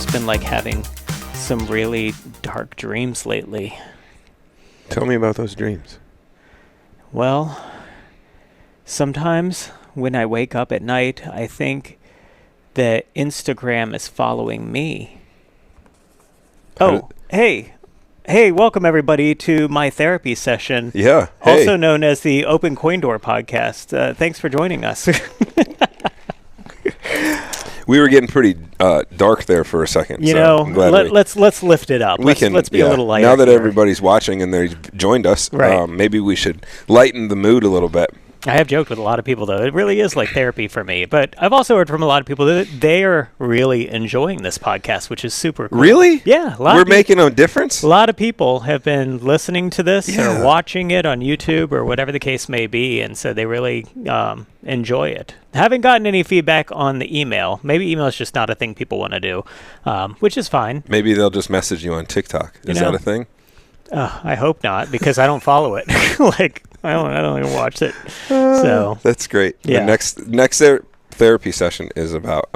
just been like having some really dark dreams lately. Tell me about those dreams. Well, sometimes when I wake up at night, I think that Instagram is following me. Hey, welcome everybody to my therapy session. Yeah. Hey. Also known as the Open Coin Door podcast. Thanks for joining us. We were getting pretty dark there for a second. Let's lift it up. Let's be a little lighter. Now that everybody's watching and they've joined us, right. Maybe we should lighten the mood a little bit. I have joked with a lot of people, though. It really is like therapy for me. But I've also heard from a lot of people that they are really enjoying this podcast, which is super cool. Really? Yeah. We're making a difference? A lot of people have been listening to this or watching it on YouTube or whatever the case may be, and so they really enjoy it. Haven't gotten any feedback on the email. Maybe email is just not a thing people want to do, which is fine. Maybe they'll just message you on TikTok. Is that a thing? I hope not, because I don't follow it. I don't even watch it. So that's great. Yeah. The next therapy session is about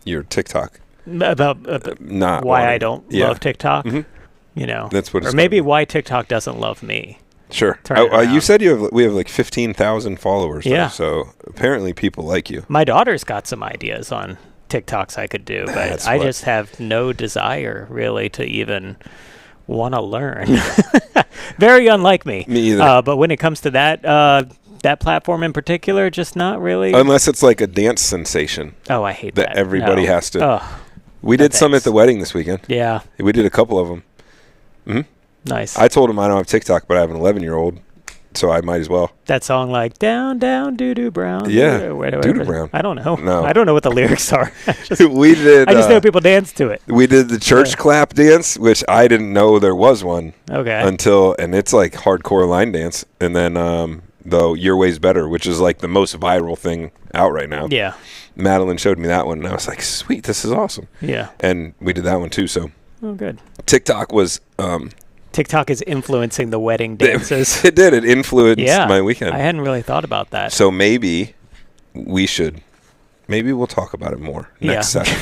your TikTok. About not why I don't love TikTok. Mm-hmm. That's what. Or maybe why TikTok doesn't love me. Sure. You said we have like 15,000 followers. Yeah. So apparently people like you. My daughter's got some ideas on TikToks I could do, but I just have no desire really to even want to learn. Very unlike me. Me either. But when it comes to that platform in particular, just not really. Unless it's like a dance sensation. Oh, I hate that. Everybody has to. Oh, we did some at the wedding this weekend. Yeah. We did a couple of them. Mm-hmm. Nice. I told him I don't have TikTok, but I have an 11-year-old, so I might as well. That song like down, down, doo-doo brown. Yeah, doo-doo brown. I don't know. No. I don't know what the lyrics are. I just know people dance to it. We did the church clap dance, which I didn't know there was one. Okay. And it's like hardcore line dance. And then the Your Way's Better, which is like the most viral thing out right now. Yeah. Madeline showed me that one, and I was like, sweet, this is awesome. Yeah. And we did that one too, so. Oh, good. TikTok was... TikTok is influencing the wedding dances. It did. It influenced my weekend. I hadn't really thought about that. So maybe we'll talk about it more next session.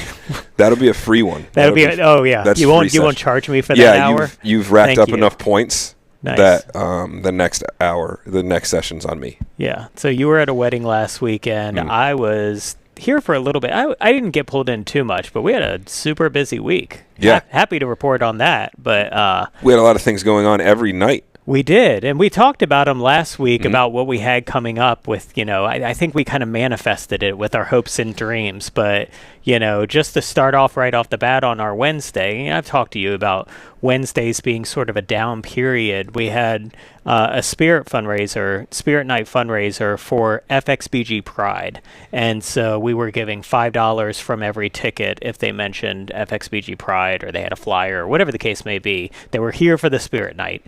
That'll be a free one. That'll be that's you won't charge me for that hour? You've racked up enough points that the next session's on me. Yeah. So you were at a wedding last weekend. I was here for a little bit. I didn't get pulled in too much, but we had a super busy week. Yeah. Happy to report on that. But we had a lot of things going on every night. We did. And we talked about them last week about what we had coming up with, I think we kind of manifested it with our hopes and dreams. But, just to start off right off the bat on our Wednesday, I've talked to you about Wednesdays being sort of a down period. We had a Spirit night fundraiser for FXBG Pride. And so we were giving $5 from every ticket if they mentioned FXBG Pride or they had a flyer or whatever the case may be. They were here for the Spirit night.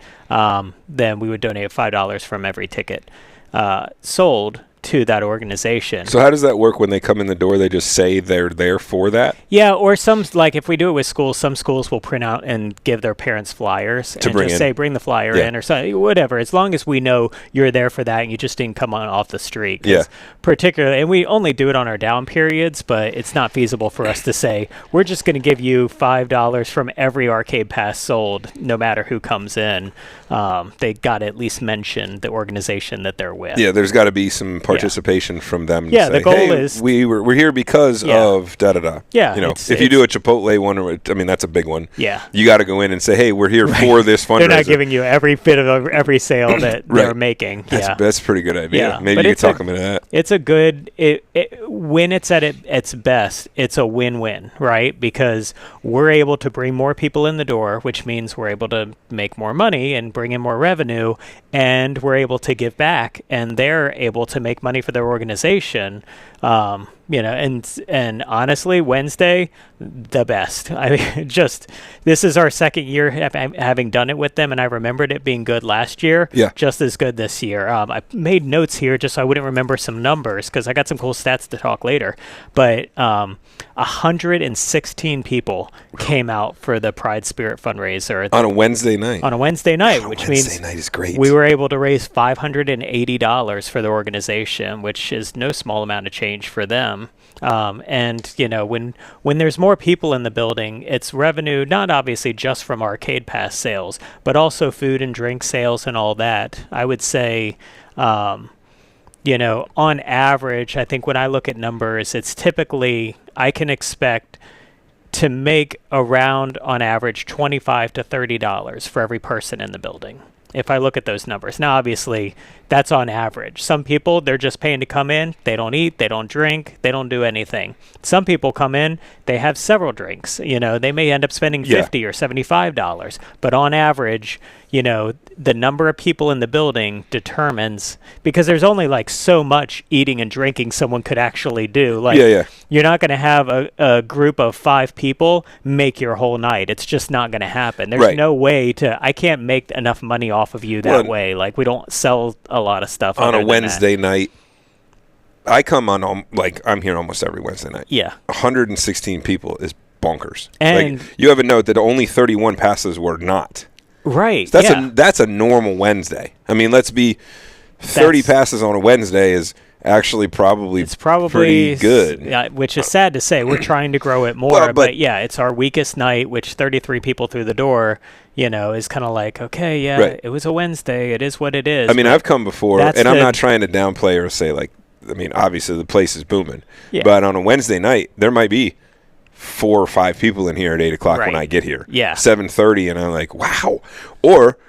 Then we would donate $5 from every ticket sold to that organization. So how does that work when they come in the door? They just say they're there for that? Yeah, or some, like if we do it with schools, some schools will print out and give their parents flyers and just say bring the flyer in or something, whatever. As long as we know you're there for that and you just didn't come on off the street. Yeah. Particularly, and we only do it on our down periods, but it's not feasible for us to say we're just going to give you $5 from every arcade pass sold, no matter who comes in. They got to at least mention the organization that they're with. Yeah, there's got to be some participation from them. Yeah, to say, the goal is we're here because of da da da. Yeah, if you do a Chipotle one, that's a big one. Yeah, you got to go in and say, hey, we're here for this fundraiser. They're not giving you every bit of every sale that they're making. That's a pretty good idea. Yeah. Maybe you could talk them into that. It's a good when it's at its best. It's a win-win, right? Because we're able to bring more people in the door, which means we're able to make more money and bring in more revenue, and we're able to give back, and they're able to make money for their organization. And honestly, Wednesday, the best. I mean, this is our second year having done it with them, and I remembered it being good last year. Yeah. Just as good this year. I made notes here just so I wouldn't remember some numbers because I got some cool stats to talk later. But 116 people came out for the Pride Spirit fundraiser on a Wednesday night. Which Wednesday night is great. We were able to raise $580 for the organization, which is no small amount of change for them. them. And, you know, when there's more people in the building, it's revenue, not obviously just from arcade pass sales, but also food and drink sales and all that. I would say, you know, on average, I think when I look at numbers, it's typically, I can expect to make around, on average, $25 to $30 for every person in the building, if I look at those numbers. Now, obviously, that's on average. Some people, they're just paying to come in. They don't eat. They don't drink. They don't do anything. Some people come in. They have several drinks. You know, they may end up spending $50 or $75. But on average, you know, the number of people in the building determines, because there's only like so much eating and drinking someone could actually do. Like, you're not going to have a group of 5 people make your whole night. It's just not going to happen. There's no way I can't make enough money off of you that way. Like, we don't sell a lot of stuff on a Wednesday night. I come on, like, I'm here almost every Wednesday night. 116 people is bonkers. And like, you have a note that only 31 passes were not. Right. So that's a normal Wednesday. I mean, let's be 30 passes on a Wednesday is actually probably pretty good. Yeah, which is sad to say. We're trying to grow it more, but yeah, it's our weakest night, which 33 people through the door, you know, is kind of like, okay, it was a Wednesday. It is what it is. I mean, I've come before, and I'm not trying to downplay or say, like, I mean, obviously the place is booming, but on a Wednesday night, there might be 4 or 5 people in here at 8 o'clock when I get here. 7:30, and I'm like, wow. Or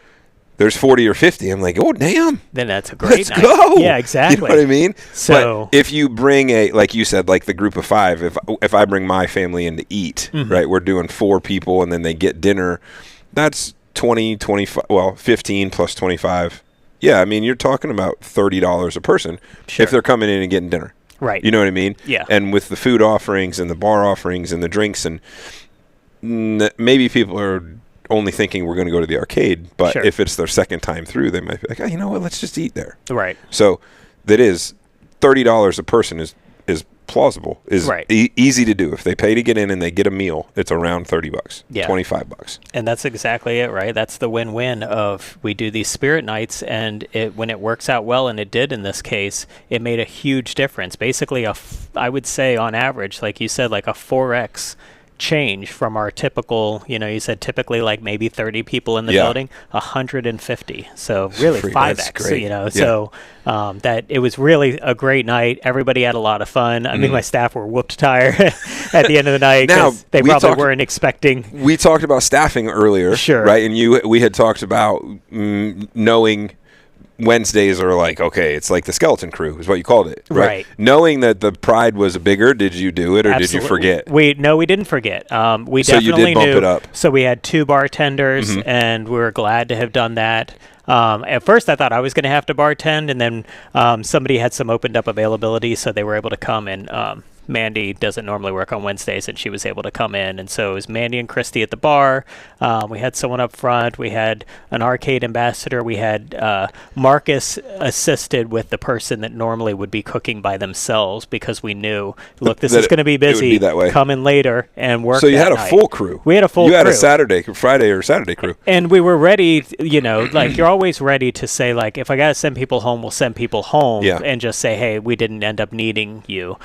there's 40 or 50. I'm like, oh, damn. Then that's a great night. Let's go. Yeah, exactly. You know what I mean? So but if you bring like you said, like the group of 5, if I bring my family in to eat, right, we're doing 4 people, and then they get dinner, that's 20, 25, well, 15 plus 25. Yeah, I mean, you're talking about $30 a person if they're coming in and getting dinner. Right. You know what I mean? Yeah. And with the food offerings and the bar offerings and the drinks, and maybe people are only thinking we're going to go to the arcade, but if it's their second time through, they might be like, oh, you know what, let's just eat there. Right. So that is $30 a person is plausible, is easy to do. If they pay to get in and they get a meal, it's around $30, $25. And that's exactly it, right? That's the win-win of, we do these spirit nights, and when it works out well, and it did in this case, it made a huge difference. Basically, I would say on average, like you said, like a 4x change from our typical, you know, you said typically like maybe 30 people in the building, 150. So really 5x, you know, so that it was really a great night. Everybody had a lot of fun. I mean, my staff were whooped tired at the end of the night because they probably weren't expecting. We talked about staffing earlier, right? And we had talked about knowing Wednesdays are like, okay, it's like the skeleton crew is what you called it, right? Knowing that the Pride was bigger, did you do it or did you forget? We didn't forget. We so definitely you did bump knew. It up. So we had 2 bartenders, and we were glad to have done that. At first, I thought I was going to have to bartend, and then somebody had some opened up availability, so they were able to come and. Mandy doesn't normally work on Wednesdays, and she was able to come in. And so it was Mandy and Christy at the bar. We had someone up front. We had an arcade ambassador. We had Marcus assisted with the person that normally would be cooking by themselves, because we knew, look, this is going to be busy. It would be that way. Come in later and work. So you that had a night. Full crew. We had a full crew. You had a Friday or Saturday crew. And we were ready, you know, like you're always ready to say, like, if I got to send people home, we'll send people home and just say, hey, we didn't end up needing you.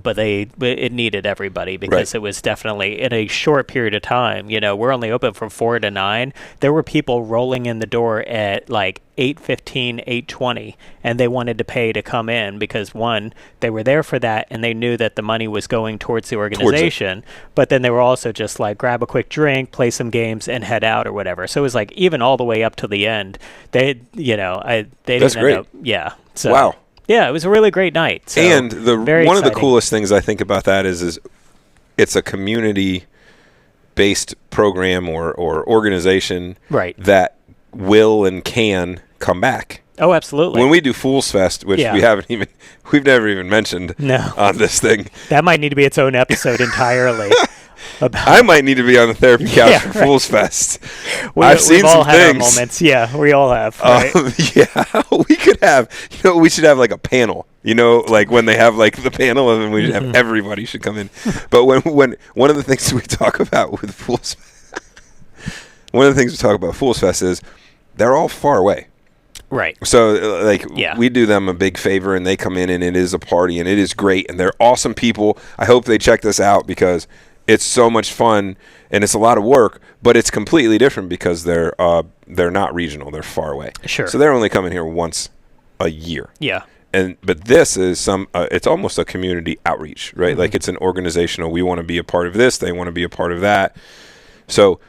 But it needed everybody, because it was definitely in a short period of time. You know, we're only open from 4 to 9. There were people rolling in the door at like 8:15, 8:20, and they wanted to pay to come in because, one, they were there for that, and they knew that the money was going towards the organization. But then they were also just like, grab a quick drink, play some games, and head out or whatever. So it was like even all the way up to the end. They, you know, they That's didn't great. end up. So, wow. Yeah, it was a really great night. So and one of the coolest things I think about that is it's a community-based program or organization that will and can come back. Oh, absolutely. When we do Fools Fest, which we've never even mentioned on this thing. That might need to be its own episode entirely. I might need to be on the therapy couch for Fools Fest. I've seen some had things. Our moments. Yeah, we all have. Right? We could have. You know, we should have like a panel. You know, like when they have like the panel, and we should have everybody should come in. But when one of the things we talk about with Fools Fest is they're all far away. Right. So, Yeah. we do them a big favor, and they come in, and it is a party, and it is great, and they're awesome people. I hope they check this out because it's so much fun, and it's a lot of work, but it's completely different because they're not regional; they're far away. Sure. So they're only coming here once a year. Yeah. But this is it's almost a community outreach, right? Mm-hmm. Like it's an organizational. We want to be a part of this; they want to be a part of that. So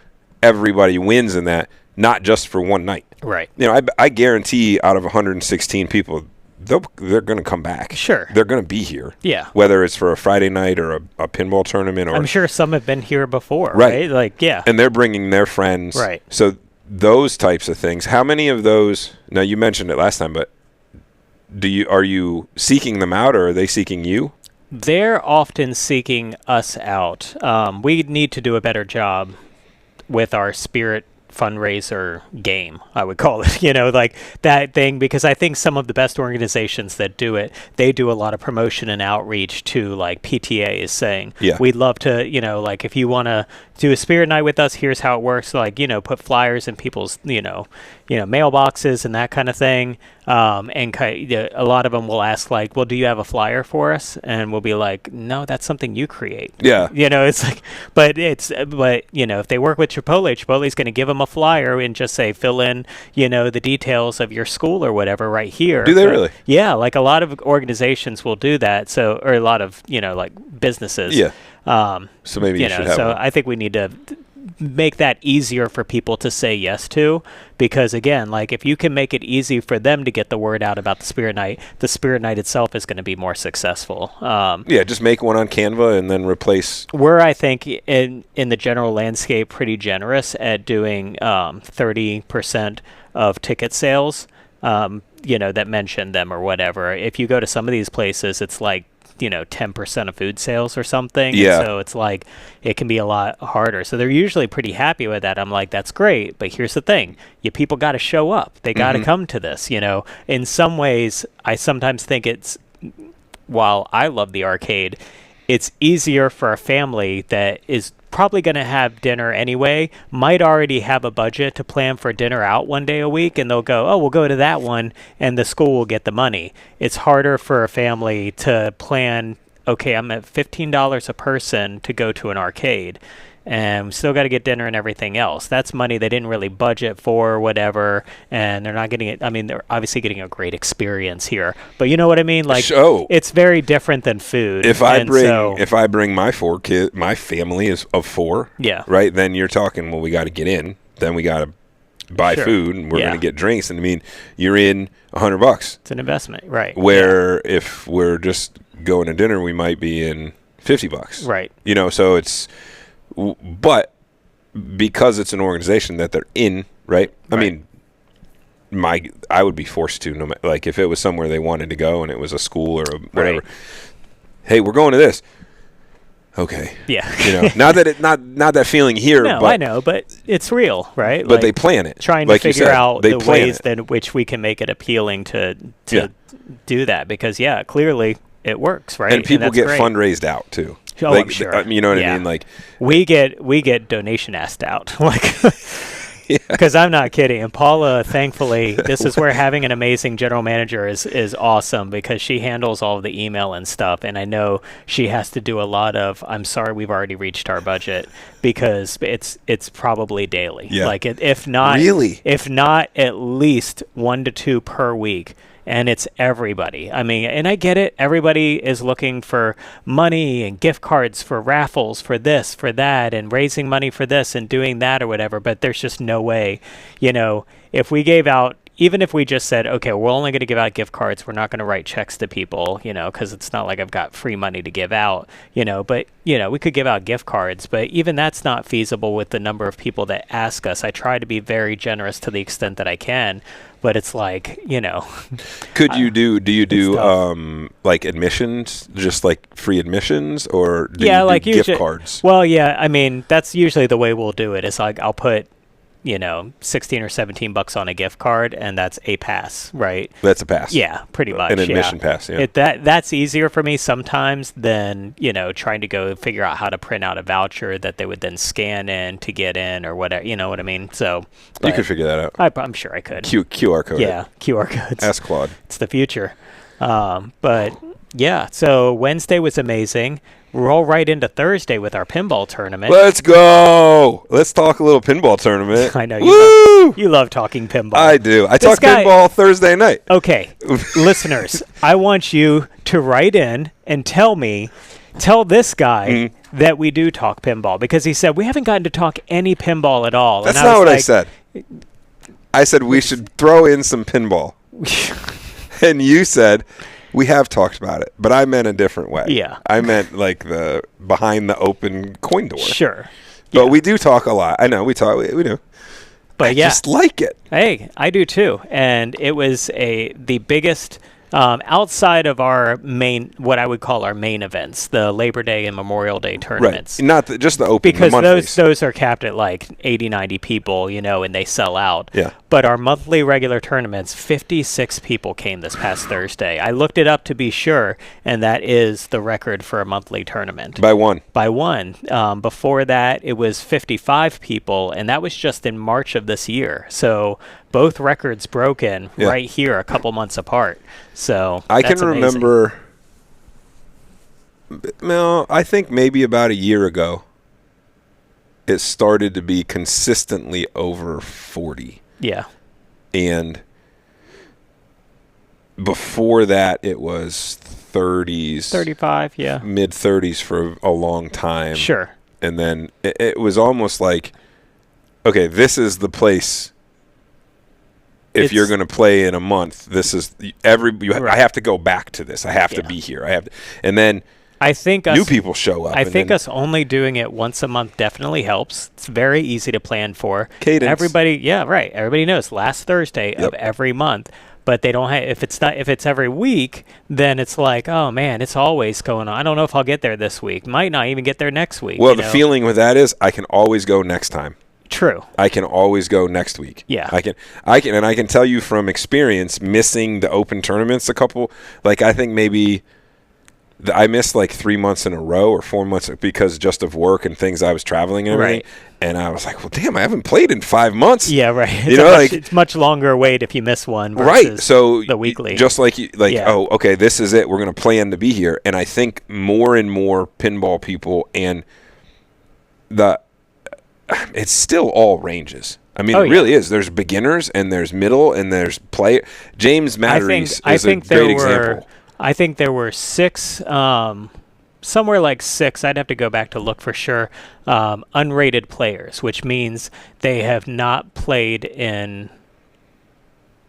everybody wins in that, not just for one night. Right. I guarantee out of 116 people, they're going to come back. Sure. They're going to be here. Yeah. Whether it's for a Friday night or a pinball tournament. Or I'm sure some have been here before, right? Like, yeah. And they're bringing their friends. Right. So those types of things. How many of those, now you mentioned it last time, but are you seeking them out or are they seeking you? They're often seeking us out. We need to do a better job with our spirit fundraiser game, I would call it, like that thing, because I think some of the best organizations that do it, they do a lot of promotion and outreach to like PTA is saying, we'd love to, like if you want to do a spirit night with us, here's how it works, like, put flyers in people's, mailboxes and that kind of thing. And a lot of them will ask like, well, do you have a flyer for us? And we'll be like, no, that's something you create. Yeah. It's like, but if they work with Chipotle's going to give them a flyer and just say, fill in, the details of your school or whatever right here. Do they really? Yeah. Like a lot of organizations will do that. So, or a lot of, like businesses. Yeah. So maybe you should have so one. I think we need to make that easier for people to say yes to, because again, like if you can make it easy for them to get the word out about the spirit night itself is going to be more successful. Just make one on Canva and then replace. We're, I think, in the general landscape pretty generous at doing 30% of ticket sales that mention them or whatever. If you go to some of these places, it's like 10% of food sales or something. Yeah. And so it's like, it can be a lot harder. So they're usually pretty happy with that. I'm like, that's great. But here's the thing. People got to show up. They got to come to this, In some ways, I sometimes think while I love the arcade, it's easier for a family that is probably going to have dinner anyway, might already have a budget to plan for dinner out one day a week, and they'll go, oh, we'll go to that one, and the school will get the money. It's harder for a family to plan, okay, I'm at $15 a person to go to an arcade, and still got to get dinner and everything else. That's money they didn't really budget for or whatever, and they're not getting it. I mean, they're obviously getting a great experience here, but you know what I mean? Like, it's very different than food. If I bring my 4 kids, my family is of 4, right? Then you're talking, well, we got to get in, then we got to buy food, and we're going to get drinks, and I mean, you're in $100. It's an investment, right? Where if we're just going to dinner, we might be in $50, right? So it's. But because it's an organization that they're in, right? I mean, I would be forced to, no matter, like if it was somewhere they wanted to go and it was a school or whatever. Right. Hey, we're going to this. Okay. Yeah. not that feeling here. No, but, I know, but it's real, right? But they plan it. Trying to figure out the ways in which we can make it appealing to do that, because clearly it works, right? And people get fundraised out too. Oh, I'm sure. You know what I mean? Like we get donation asked out, like, because I'm not kidding. And Paula, thankfully, this is where having an amazing general manager is awesome, because she handles all of the email and stuff. And I know she has to do a lot of, I'm sorry, we've already reached our budget, because it's probably daily. Yeah. Like if not at least 1 to 2 per week. And it's everybody. I mean, and I get it. Everybody is looking for money and gift cards for raffles, for this, for that, and raising money for this and doing that or whatever. But there's just no way, if we gave out, even if we just said, okay, we're only going to give out gift cards, we're not going to write checks to people, because it's not like I've got free money to give out, but, we could give out gift cards, but even that's not feasible with the number of people that ask us. I try to be very generous to the extent that I can, but it's like, Could you do you do like admissions, just like free admissions, or do you do gift cards? Well, yeah, I mean, that's usually the way we'll do it. It's like I'll put $16 or $17 on a gift card, and that's a pass, right? That's a pass. Yeah, pretty much. An admission pass, yeah. That's easier for me sometimes than, trying to go figure out how to print out a voucher that they would then scan in to get in or whatever, you know what I mean? So you could figure that out. I'm sure I could. QR code. Yeah, QR codes. Ask Claude. It's the future. But yeah, so Wednesday was amazing. Roll right into Thursday with our pinball tournament. Let's go. Let's talk a little pinball tournament. I know you love talking pinball. I do. I talk pinball Thursday night. Okay, listeners, I want you to write in and tell this guy that we do talk pinball, because he said we haven't gotten to talk any pinball at all. That's not what I said. I said we should throw in some pinball. And you said we have talked about it, but I meant a different way. Yeah. I meant like the behind the open coin door. Sure. But we do talk a lot. I know we talk. We do. But I just like it. Hey, I do too. And it was the biggest outside of our main, what I would call our main events, the Labor Day and Memorial Day tournaments. Right. Not just the open, because the those are capped at like 80, 90 people, and they sell out. Yeah. But our monthly regular tournaments, 56 people came this past Thursday. I looked it up to be sure, and that is the record for a monthly tournament. By one. Before that, it was 55 people, and that was just in March of this year. So both records broken right here, a couple months apart. So I can remember. No, I think maybe about a year ago, it started to be consistently over 40. Yeah. And before that, it was 30s. 35, yeah. Mid-30s for a long time. Sure. And then it was almost like, okay, this is the place. If you're going to play in a month, this is I have to go back to this. I have to be here. And then I think new people show up. I think us only doing it once a month definitely helps. It's very easy to plan for. Cadence. Everybody knows last Thursday of every month. But they don't have, if it's every week, then it's like, oh man, it's always going on. I don't know if I'll get there this week. Might not even get there next week. Well, the feeling with that is I can always go next time. True. I can always go next week. Yeah. I can tell you from experience, missing the open tournaments I think maybe I missed like 3 months in a row or 4 months because just of work and things I was traveling and everything. Right. And I was like, well, damn, I haven't played in 5 months. Yeah, right. It's much longer wait if you miss one versus so the weekly. Just oh, okay, this is it. We're going to plan to be here. And I think more and more pinball people and it's still all ranges. I mean, it really is. There's beginners and there's middle and there's player. James Matteries is a great example. I think there were 6, somewhere like 6, I'd have to go back to look for sure, unrated players, which means they have not played in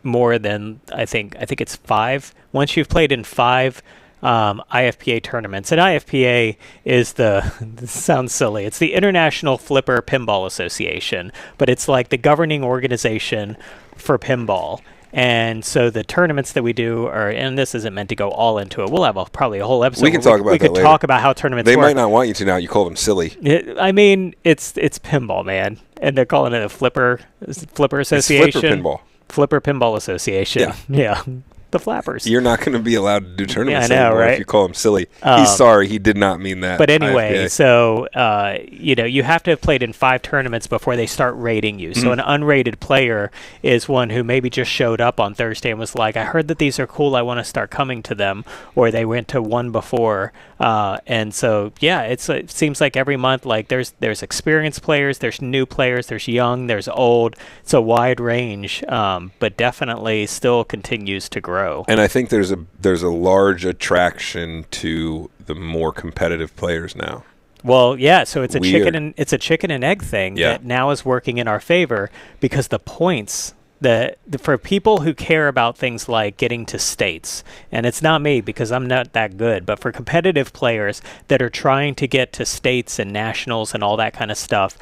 more than, I think it's 5. Once you've played in 5 IFPA tournaments, and IFPA is this sounds silly, it's the International Flipper Pinball Association, but it's like the governing organization for pinball. And so the tournaments that we do are, and this isn't meant to go all into it. We'll have probably a whole episode. We can talk about that later. We could talk about how tournaments work. They might not want you to now. You call them silly. I mean, it's pinball, man. And they're calling it a Flipper Association. It's Flipper Pinball. Flipper Pinball Association. Yeah. The Flappers. You're not going to be allowed to do tournaments anymore if you call him silly. He's sorry. He did not mean that. But anyway, so, you have to have played in 5 tournaments before they start rating you. So an unrated player is one who maybe just showed up on Thursday and was like, I heard that these are cool. I want to start coming to them. Or they went to one before. And so, it seems like every month, like there's experienced players, there's new players, there's young, there's old. It's a wide range, but definitely still continues to grow. And I think there's a large attraction to the more competitive players now. Well, yeah, so it's a chicken and egg thing that now is working in our favor, because the points for people who care about things like getting to states, and it's not me because I'm not that good, but for competitive players that are trying to get to states and nationals and all that kind of stuff,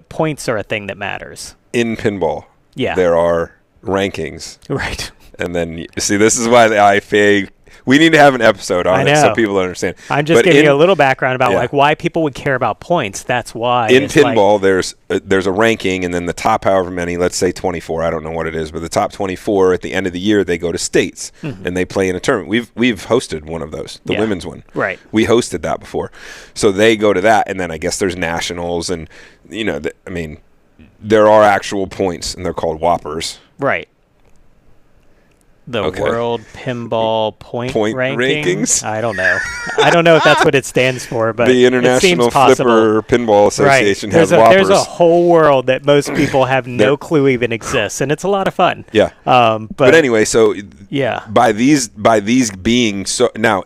points are a thing that matters. In pinball, there are rankings. Right. And then, see, this is why the IFA, We need to have an episode on it so people understand. I'm just giving you a little background about like why people would care about points. That's why. In pinball, there's a ranking, and then the top however many, let's say 24, I don't know what it is, but the top 24 at the end of the year, they go to states, and they play in a tournament. We've hosted one of those, the women's one. Right. We hosted that before. So they go to that, and then I guess there's nationals, and, there are actual points, and they're called Whoppers. Right. The World Pinball Point Rankings? I don't know. I don't know if that's what it stands for, but the International Flipper Pinball Association has Whoppers. There's a whole world that most people have no clue even exists, and it's a lot of fun. Yeah. But anyway, so by these being so now,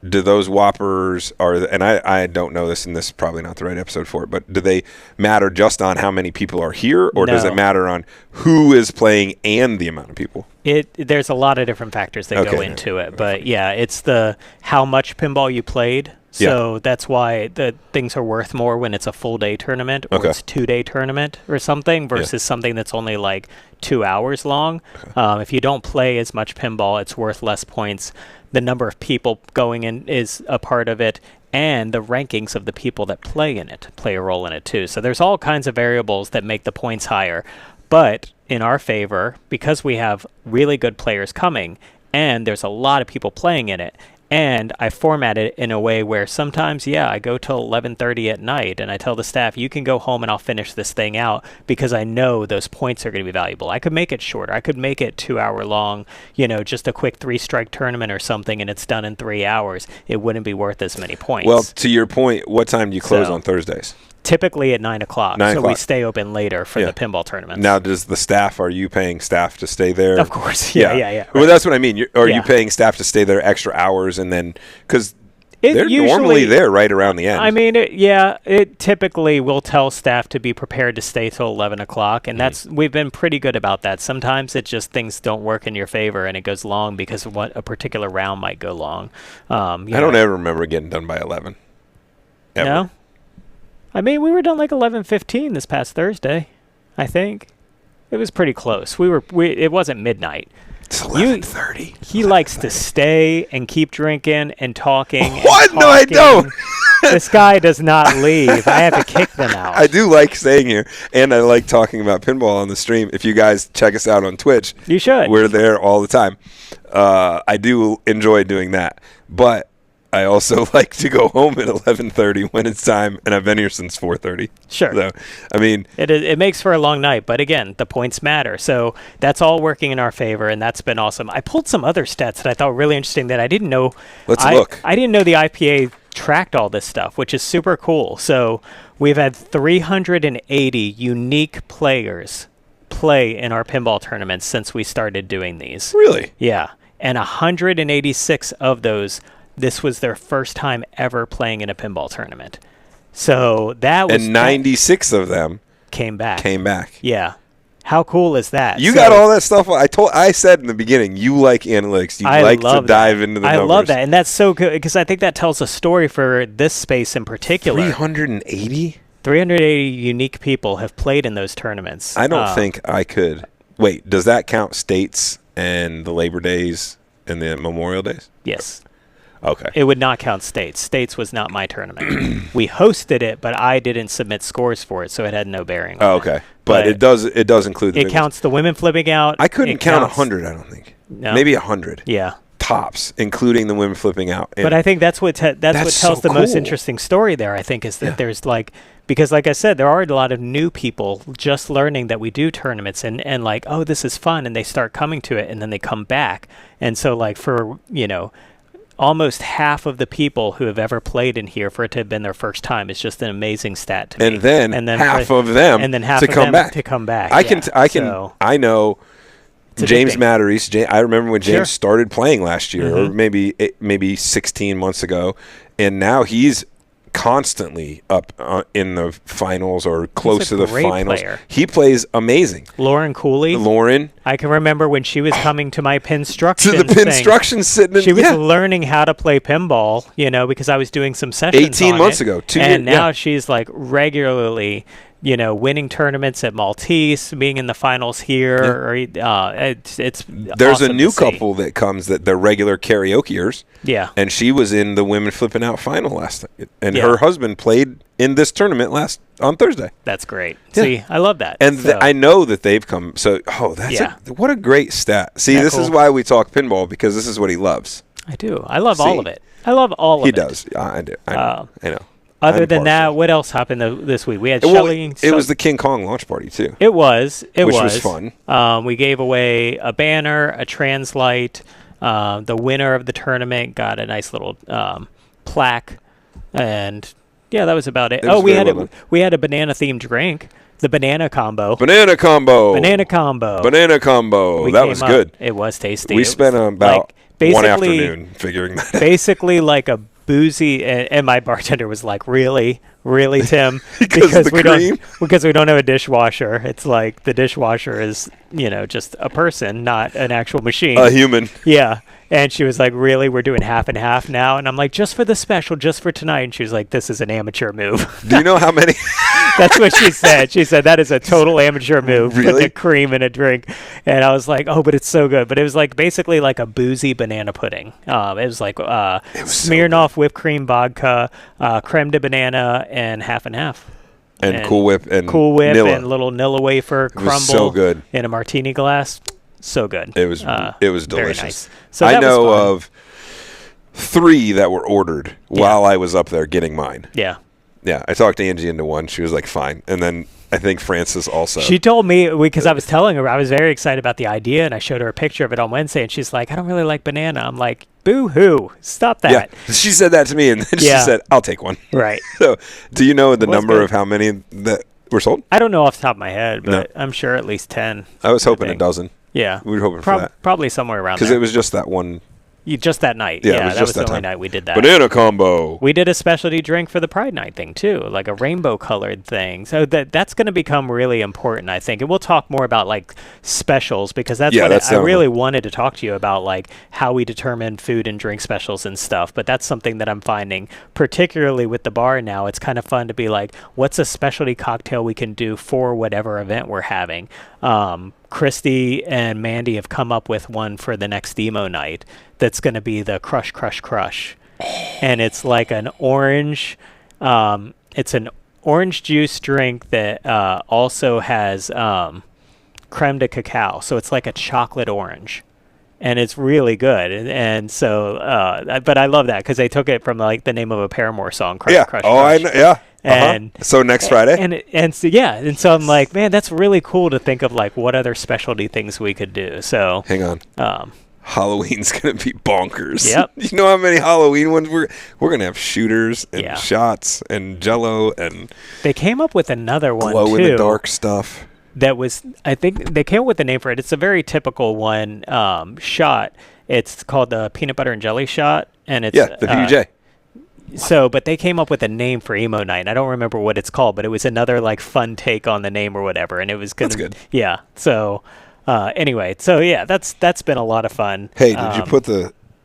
do those Whoppers and I don't know this, and this is probably not the right episode for it, but do they matter just on how many people are here, or does it matter on who is playing and the amount of people? There's a lot of different factors that go into it, but it's the how much pinball you played. So that's why the things are worth more when it's a full day tournament or it's 2-day tournament or something versus something that's only like 2 hours long. If you don't play as much pinball, it's worth less points. The number of people going in is a part of it, and the rankings of the people that play in it play a role in it too. So there's all kinds of variables that make the points higher. But in our favor, because we have really good players coming, and there's a lot of people playing in it, and I format it in a way where sometimes, I go till 11:30 at night, and I tell the staff, you can go home and I'll finish this thing out because I know those points are going to be valuable. I could make it shorter. I could make it 2 hour long, just a quick 3-strike tournament or something, and it's done in 3 hours. It wouldn't be worth as many points. Well, to your point, what time do you close on Thursdays? Typically at 9 o'clock. So we stay open later for the pinball tournaments. Now, are you paying staff to stay there? Of course. Yeah. Well, that's what I mean. Are you paying staff to stay there extra hours and then, because they're normally there right around the end. I mean, it typically will tell staff to be prepared to stay till 11 o'clock, and we've been pretty good about that. Sometimes it just things don't work in your favor, and it goes long because of what a particular round might go long. I don't ever remember getting done by 11. Ever. No? I mean, we were done like 11:15 this past Thursday, I think. It was pretty close. It wasn't midnight. It's 11:30. He likes to stay and keep drinking and talking. What? No, I don't. This guy does not leave. I have to kick them out. I do like staying here, and I like talking about pinball on the stream. If you guys check us out on Twitch, you should. We're there all the time. I do enjoy doing that, but I also like to go home at 11:30 when it's time, and I've been here since 4:30. Sure. So, I mean, it makes for a long night, but again, the points matter. So that's all working in our favor, and that's been awesome. I pulled some other stats that I thought were really interesting that I didn't know. Let's look. I didn't know the IPA tracked all this stuff, which is super cool. So we've had 380 unique players play in our pinball tournaments since we started doing these. Really? Yeah. And 186 of those, this was their first time ever playing in a pinball tournament. So that was... And 96 of them came back. Yeah. How cool is that? You got all that stuff. I said in the beginning, you like analytics. You like to dive into the numbers. I love that. And that's so good because I think that tells a story for this space in particular. 380? 380 unique people have played in those tournaments. I don't think I could. Wait, does that count states and the Labor Days and the Memorial Days? Yes. Okay. It would not count states. States was not my tournament. We hosted it, but I didn't submit scores for it, so it had no bearing on okay. But it does include the It counts the women flipping out. I couldn't count 100, I don't think. No. Maybe 100. Yeah. Tops, including the women flipping out. But I think that's what tells so the most interesting story there, I think, is that there's because like I said, there are a lot of new people just learning that we do tournaments and like, oh, this is fun, and they start coming to it, and then they come back. And so like for, almost half of the people who have ever played in here, for it to have been their first time, is just an amazing stat to me. And then half of them to come back. I know James Matteries. I remember when James started playing last year, or maybe 16 months ago, and now he's constantly up in the finals or close to the finals. Player. He plays amazing. Lauren Cooley. I can remember when she was coming to my Pinstruction. To the Pinstruction sitting in. She was learning how to play pinball, because I was doing some sessions 18 months ago. And now she's like regularly winning tournaments at Maltese, being in the finals here. It's There's awesome a new to see. couple that comes that they're regular karaokeers. Yeah. And she was in the women flipping out final last night. And Yeah. her husband played in this tournament on Thursday. That's great. Yeah. See, I love that. And So, I know that they've come. So, what a great stat. See, Isn't that this is cool? why we talk pinball, because this is what he loves. I do. I love all of it. I love all of He it. does. I do. I know. Other I'm than that, partial. what else happened this week? We had Well, Shelly. it was the King Kong launch party, too. It was. Which was fun. We gave away a banner, a translite. The winner of the tournament got a nice little plaque, and yeah, that was about it. Was we very we had a banana themed drink, the banana combo. Banana combo. Banana combo. Banana combo. That was good. It was tasty. We spent about like, one afternoon figuring that out. Basically, like a boozy, and my bartender was like, "Really, Tim?" Because we don't have a dishwasher. It's like the dishwasher is just a person, not an actual machine. A human. Yeah. And she was like, "Really? We're doing half and half now?" And I'm like, "Just for the special, just for tonight." And she was like, "This is an amateur move." Do you know how many? That's what she said. She said, "That is a total amateur move." Really? Put the cream in a drink. And I was like, "Oh, but it's so good." But it was like basically like a boozy banana pudding. It was like Smirnoff whipped cream vodka, creme de banana, and half and half. And Cool Whip and Nilla. And little Nilla wafer crumble. It was so good. In a martini glass. So good. It was delicious. Very nice. So I that know was fun. of 3 that were ordered while I was up there getting mine. Yeah. Yeah, I talked Angie into one. She was like, fine. And then I think Frances also. She told me, because I was telling her, I was very excited about the idea, and I showed her a picture of it on Wednesday, and she's like, "I don't really like banana." I'm like, boo-hoo, stop that. Yeah, she said that to me, and then she said, "I'll take one." Right. So, do you know the number good. of how many that were sold? I don't know off the top of my head, but I'm sure at least 10. I was hoping a dozen. Yeah. We were hoping for that. Probably somewhere around there. Because it was just that one. Just that night. Yeah, Yeah, that was the only time. night we did that. Banana combo. We did a specialty drink for the Pride Night thing, too, like a rainbow-colored thing. So that's going to become really important, I think. And we'll talk more about, like, specials, because that's what I really wanted to talk to you about, like, how we determine food and drink specials and stuff. But that's something that I'm finding, particularly with the bar now. It's kind of fun to be like, what's a specialty cocktail we can do for whatever event we're having? Christy and Mandy have come up with one for the next emo night that's going to be the Crush Crush Crush. And it's like an orange it's an orange juice drink that also has creme de cacao, so it's like a chocolate orange, and it's really good. And so but I love that because they took it from like the name of a Paramore song, Crush Crush Crush. I know. Yeah. And so next Friday, and so I'm like, man, that's really cool to think of, like, what other specialty things we could do. So hang on. Halloween's gonna be bonkers. Yep. You know how many Halloween ones we're gonna have? Shooters and Yeah. shots and Jello and they came up with another one glow too. in the dark stuff. That was, I think they came up with the name for it. It's a very typical one shot. It's called the peanut butter and jelly shot, and it's the PBJ. So, but they came up with a name for emo night. And I don't remember what it's called, but it was another like fun take on the name or whatever, and it was gonna, That's good. Yeah. So, anyway, so yeah, that's been a lot of fun. Hey, did you put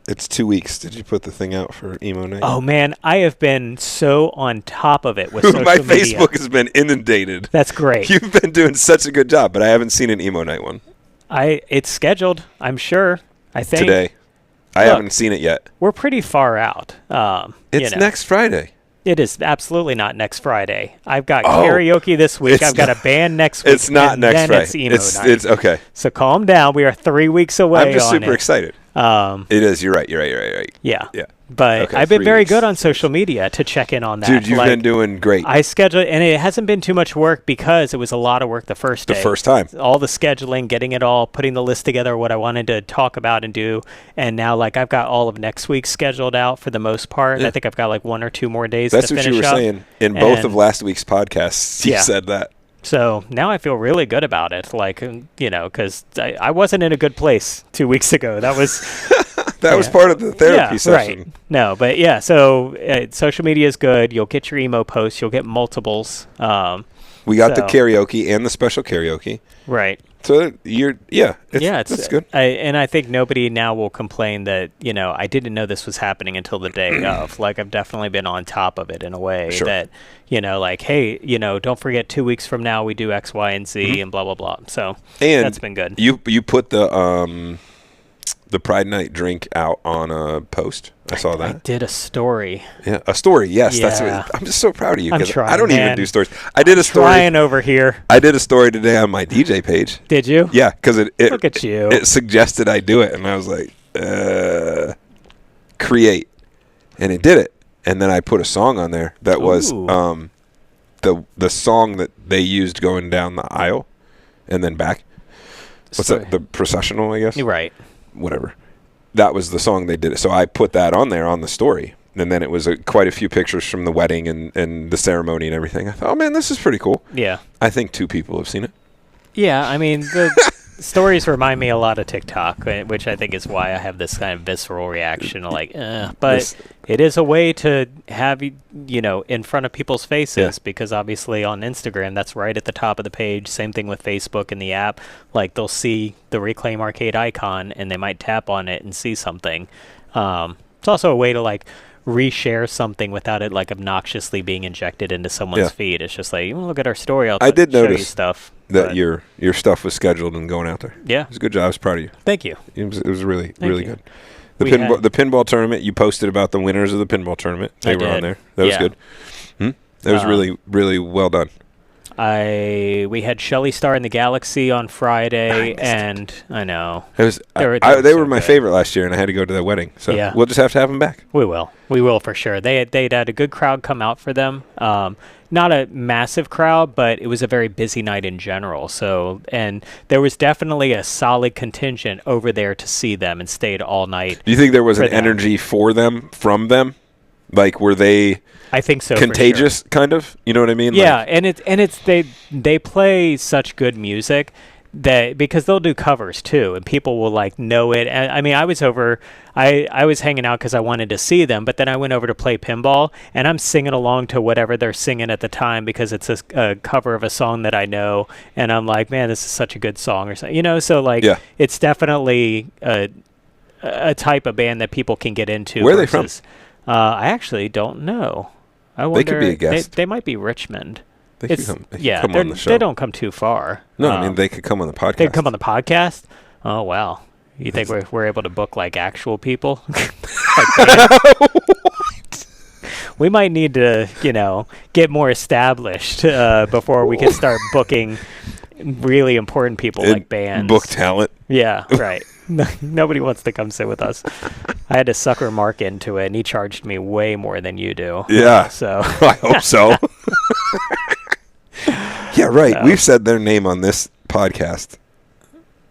it's 2 weeks. Did you put the thing out for emo night? Oh man, I have been so on top of it with social My media. Facebook has been inundated. That's great. You've been doing such a good job, but I haven't seen an emo night one. It's scheduled, I'm sure. I think Today. I haven't seen it yet. We're pretty far out. It's next Friday. It is absolutely not next Friday. I've got karaoke this week. I've got a band next week. It's not next then Friday. It's emo night. It's okay. So calm down. We are 3 weeks away. I'm just on super it. excited. It is. You're right. Yeah. Yeah. But Okay, I've been 3 very weeks. good on social media to check in on that. Dude, you've been doing great. I scheduled, and it hasn't been too much work because it was a lot of work the first day. The first time. All the scheduling, getting it all, putting the list together, what I wanted to talk about and do. And now, like, I've got all of next week scheduled out for the most part. Yeah. I think I've got like 1 or 2 more days That's to what finish you were up. saying in both of last week's podcasts. You said that. So now I feel really good about it. Like, because I wasn't in a good place 2 weeks ago. That was... That was part of the therapy session. Right. No, but yeah, so social media is good. You'll get your emo posts. You'll get multiples. We got the So- karaoke and the special karaoke. Right. So it's good. And I think nobody now will complain that, I didn't know this was happening until the day of. Like, I've definitely been on top of it in a way Sure. that, like, hey, don't forget 2 weeks from now we do X, Y, and Z and blah, blah, blah. So And that's been good. You put the Pride Night drink out on a post. I saw that. I did a story. Yeah, a story. Yes, Yeah. that's what, I'm just so proud of you I'm because trying, I don't even man. do stories. I did a story. Trying over here. I did a story today on my DJ page. Did you? Yeah, because it Look at you. It suggested I do it, and I was like, create, and it did it. And then I put a song on there that was Ooh. the song that they used going down the aisle, and then back. What's that? The processional, I guess. You're right. Whatever. That was the song they did it. So I put that on there on the story. And then it was quite a few pictures from the wedding and the ceremony and everything. I thought, oh, man, this is pretty cool. Yeah. I think 2 people have seen it. Yeah, I mean, the stories remind me a lot of TikTok, which I think is why I have this kind of visceral reaction, like, but it is a way to have, in front of people's faces, because obviously on Instagram, that's right at the top of the page. Same thing with Facebook and the app. Like, they'll see the Reclaim Arcade icon, and they might tap on it and see something. It's also a way to, like, reshare something without it, like, obnoxiously being injected into someone's feed. It's just like, you want to look at our story, I did show notice you stuff. That your stuff was scheduled and going out there. Yeah. It was a good job. I was proud of you. Thank you. It was really, Thank really you. good. The pinball tournament, you posted about the winners of the pinball tournament. They were on there. That was good. That was really, really well done. We had Shelly Star in the Galaxy on Friday, and I know. It was They were they so were my good. favorite last year, and I had to go to their wedding. So Yeah. we'll just have to have them back. We will for sure. They'd had a good crowd come out for them. Not a massive crowd, but it was a very busy night in general. So, and there was definitely a solid contingent over there to see them and stayed all night. Do you think there was an them. energy for them from them? Like, were they I think so. contagious, kind of? You know what I mean? Yeah, Like, and it's they play such good music that because they'll do covers too, and people will like know it. And I mean, I was hanging out because I wanted to see them, but then I went over to play pinball, and I'm singing along to whatever they're singing at the time because it's a cover of a song that I know, and I'm like, man, this is such a good song, or something, So like, it's definitely a type of band that people can get into. Where are they from? I actually don't know. I wonder, They could be a guest. They might be Richmond. they could come They're- on the show. they don't come too far. No, I mean, they could come on the podcast. They could come on the podcast. Oh wow! You think we're able to book like actual people? We might need to, get more established before we can start booking really important people like bands. Book talent. Yeah, right. Nobody wants to come sit with us. I had to sucker Mark into it, and he charged me way more than you do. Yeah. So I hope so. Yeah, right. So. We've said their name on this podcast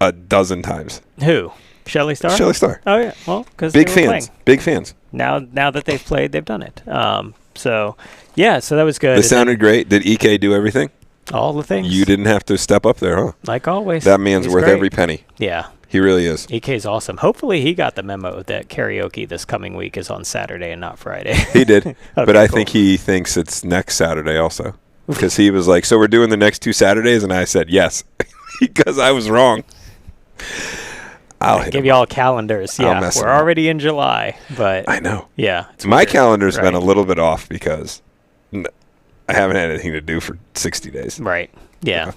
a dozen times. Who? Shelly Star? Shelly Star. Oh yeah. Well, because Big fans. Big fans. Now that they've played, they've done it. So that was good. They sounded great. Did EK do everything? All the things. You didn't have to step up there, huh? Like always. That man's He's worth great. every penny. Yeah. He really is. EK's awesome. Hopefully he got the memo that karaoke this coming week is on Saturday and not Friday. He did. But Okay, I cool. think he thinks it's next Saturday also. Because he was like, so we're doing the next 2 Saturdays? And I said, yes. Because I was wrong. I'll hit give him you up. all calendars. I'll Yeah, mess we're him up. already in July, but I know. yeah, it's My weird. calendar's been a Right. little bit off because I haven't had anything to do for 60 days. Right. Yeah.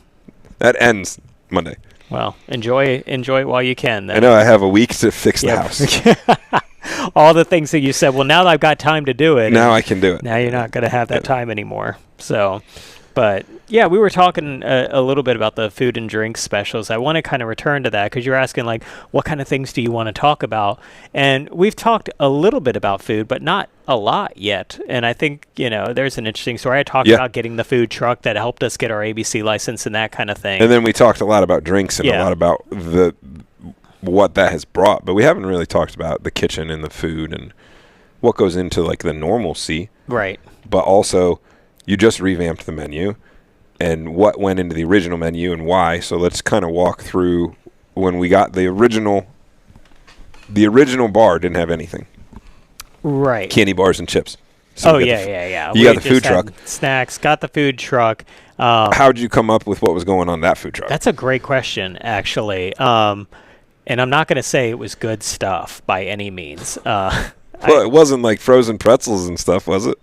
That ends Monday. Well, enjoy it while you can. Then. I know I have a week to fix the Yep. house. All the things that you said. Well, now that I've got time to do it. Now I can do it. Now you're not going to have that time anymore. So, but yeah, we were talking a little bit about the food and drink specials. I want to kind of return to that because you're asking like, what kind of things do you want to talk about? And we've talked a little bit about food, but not a lot yet. And I think, there's an interesting story. I talked about getting the food truck that helped us get our ABC license and that kind of thing. And then we talked a lot about drinks and a Yeah. lot about what that has brought, but we haven't really talked about the kitchen and the food and what goes into like the normalcy. Right. But also, you just revamped the menu and what went into the original menu and why. So let's kind of walk through when we got the original bar didn't have anything. Right. Candy bars and chips. So yeah. You got the food just had truck. Snacks, got the food truck. How'd you come up with what was going on that food truck? That's a great question, actually. And I'm not going to say it was good stuff by any means. Well, it wasn't like frozen pretzels and stuff, was it?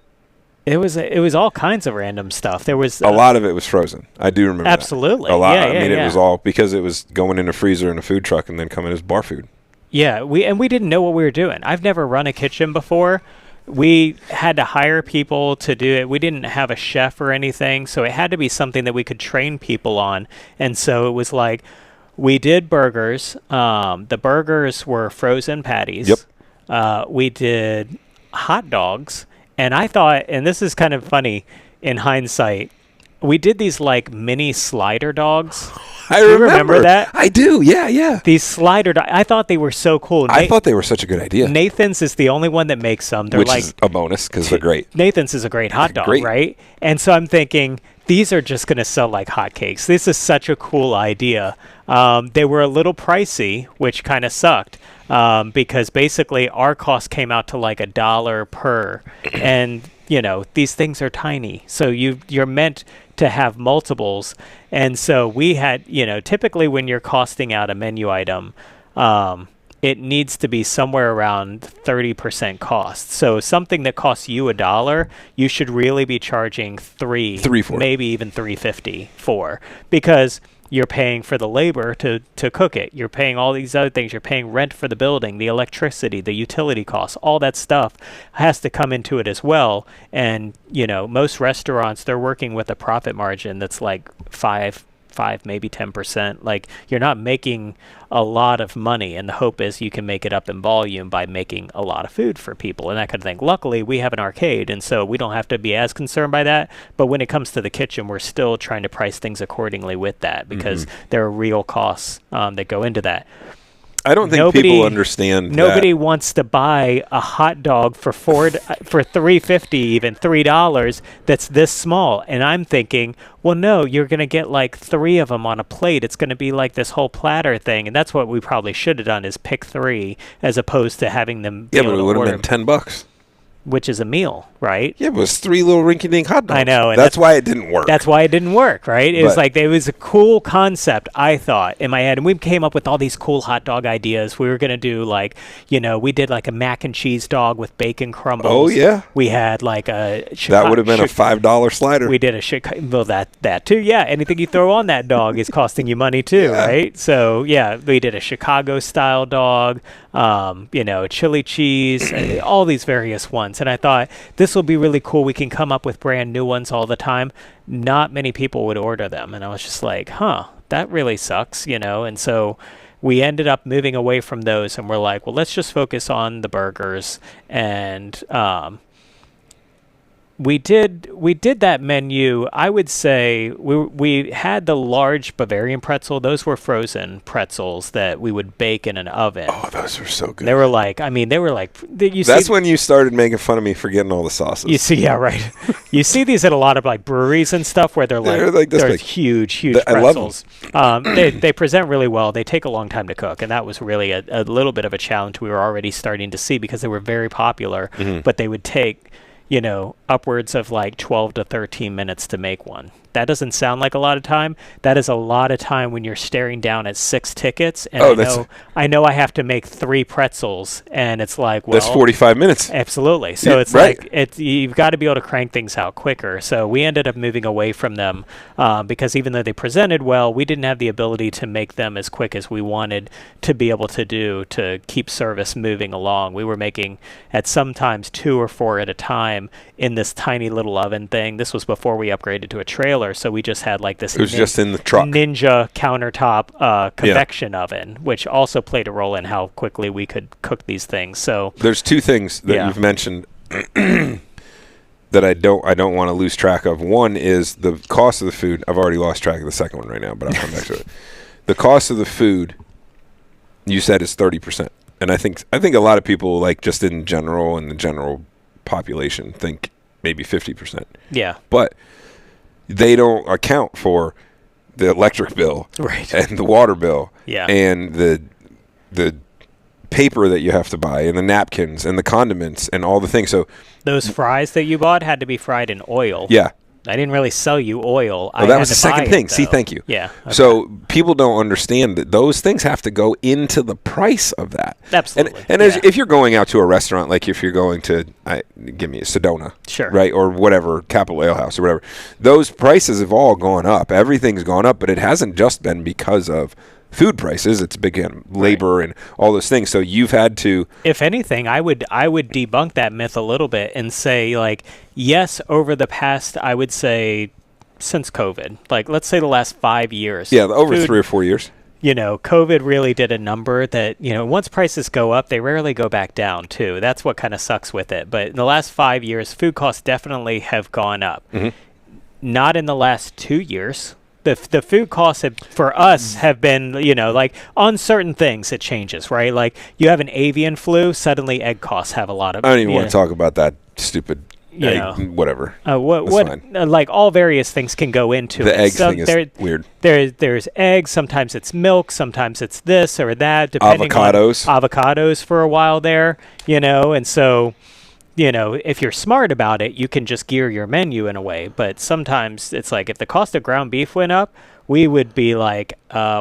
It was all kinds of random stuff. There was a lot of it was frozen. I do remember absolutely that. A lot. Yeah, I mean, it was all because it was going in a freezer in a food truck and then coming as bar food. Yeah, we didn't know what we were doing. I've never run a kitchen before. We had to hire people to do it. We didn't have a chef or anything, so it had to be something that we could train people on. And so it was like we did burgers. The burgers were frozen patties. Yep. We did hot dogs. And I thought, and this is kind of funny in hindsight, we did these like mini slider dogs. I remember that? I do, yeah. These slider dogs, I thought they were so cool. I thought they were such a good idea. Nathan's is the only one that makes them. They're Which like, is a bonus because they're great. Nathan's is a great hot dog, Great. right? And so I'm thinking, these are just going to sell like hotcakes. This is such a cool idea. They were a little pricey, which kind of sucked. Because basically our cost came out to like $1 per, and these things are tiny, so you're meant to have multiples, and so we had typically when you're costing out a menu item, it needs to be somewhere around 30% cost. So something that costs you $1, you should really be charging three for maybe even $3.50 for, because you're paying for the labor to cook it. You're paying all these other things. You're paying rent for the building, the electricity, the utility costs. All that stuff has to come into it as well. And, most restaurants, they're working with a profit margin that's like 5, maybe 10%. Like, you're not making a lot of money, and the hope is you can make it up in volume by making a lot of food for people and that kind of thing. Luckily, we have an arcade, and so we don't have to be as concerned by that. But when it comes to the kitchen, we're still trying to price things accordingly with that, because there are real costs that go into that. I don't think people understand Nobody wants to buy a hot dog for $3.50, even $3 that's this small. And I'm thinking, well, no, you're going to get like 3 of them on a plate. It's going to be like this whole platter thing. And that's what we probably should have done, is pick 3 as opposed to having them but it would have been $10. Which is a meal, right? Yeah, it was 3 little rinky-dink hot dogs. I know. And that's why it didn't work. That's why it didn't work, right? It was a cool concept, I thought, in my head. And we came up with all these cool hot dog ideas. We were going to do we did like a mac and cheese dog with bacon crumbles. Oh, yeah. We had like a that would have been a $5 slider. We did that too. Yeah, anything you throw on that dog is costing you money too, right? So, yeah, we did a Chicago-style dog, chili cheese, all these various ones. And I thought, this will be really cool. We can come up with brand new ones all the time. Not many people would order them. And I was just like, that really sucks, And so we ended up moving away from those, and we're like, well, let's just focus on the burgers. And we did that menu. I would say we had the large Bavarian pretzel. Those were frozen pretzels that we would bake in an oven. Oh, those were so good. They were like, that's when you started making fun of me for getting all the sauces. You see, yeah, right. You see these at a lot of like breweries and stuff where they're huge pretzels. I love them. They present really well. They take a long time to cook, and that was really a little bit of a challenge we were already starting to see, because they were very popular, but they would take upwards of like 12 to 13 minutes to make one. That doesn't sound like a lot of time. That is a lot of time when you're staring down at 6 tickets. And I know I have to make 3 pretzels, and it's like, well, that's 45 minutes. Absolutely. So it's right. You've got to be able to crank things out quicker. So we ended up moving away from them because even though they presented well, we didn't have the ability to make them as quick as we wanted to be able to do to keep service moving along. We were making at sometimes 2 or 4 at a time in this tiny little oven thing. This was before we upgraded to a trailer. So we just had like this. It was just in the truck. Ninja countertop convection oven, which also played a role in how quickly we could cook these things. So there's 2 things that you've mentioned that I don't want to lose track of. One is the cost of the food. I've already lost track of the second one right now, but I'll come back to it. The cost of the food, you said, is 30%, and I think a lot of people, like just in general and the general population, think maybe 50%. Yeah, but they don't account for the electric bill, right, and the water bill, yeah, and the paper that you have to buy, and the napkins, and the condiments, and all the things. So those fries that you bought had to be fried in oil. Yeah, I didn't really sell you oil. Well, that was the second thing. See, thank you. Yeah. Okay. So people don't understand that those things have to go into the price of that. Absolutely. And if you're going out to a restaurant, like if you're going to, give me a Sedona, sure, right, or whatever, Capital Ale House or whatever, those prices have all gone up. Everything's gone up, but it hasn't just been because of food prices. It's been labor and all those things. So you've had to. If anything, I would debunk that myth a little bit and say, like, yes, over the past, I would say, since COVID, like, let's say the last 5 years. Yeah, over 3 or 4 years. COVID really did a number that, once prices go up, they rarely go back down, too. That's what kind of sucks with it. But in the last 5 years, food costs definitely have gone up. Mm-hmm. Not in the last 2 years. The food costs for us have been, like on certain things it changes, right? Like you have an avian flu, suddenly egg costs have a lot of. I don't even want to talk about that stupid egg, whatever. Like all various things can go into the it. Egg thing is weird. There's eggs, sometimes it's milk, sometimes it's this or that, depending on avocados for a while there, and so. If you're smart about it, you can just gear your menu in a way. But sometimes it's like if the cost of ground beef went up, we would be like,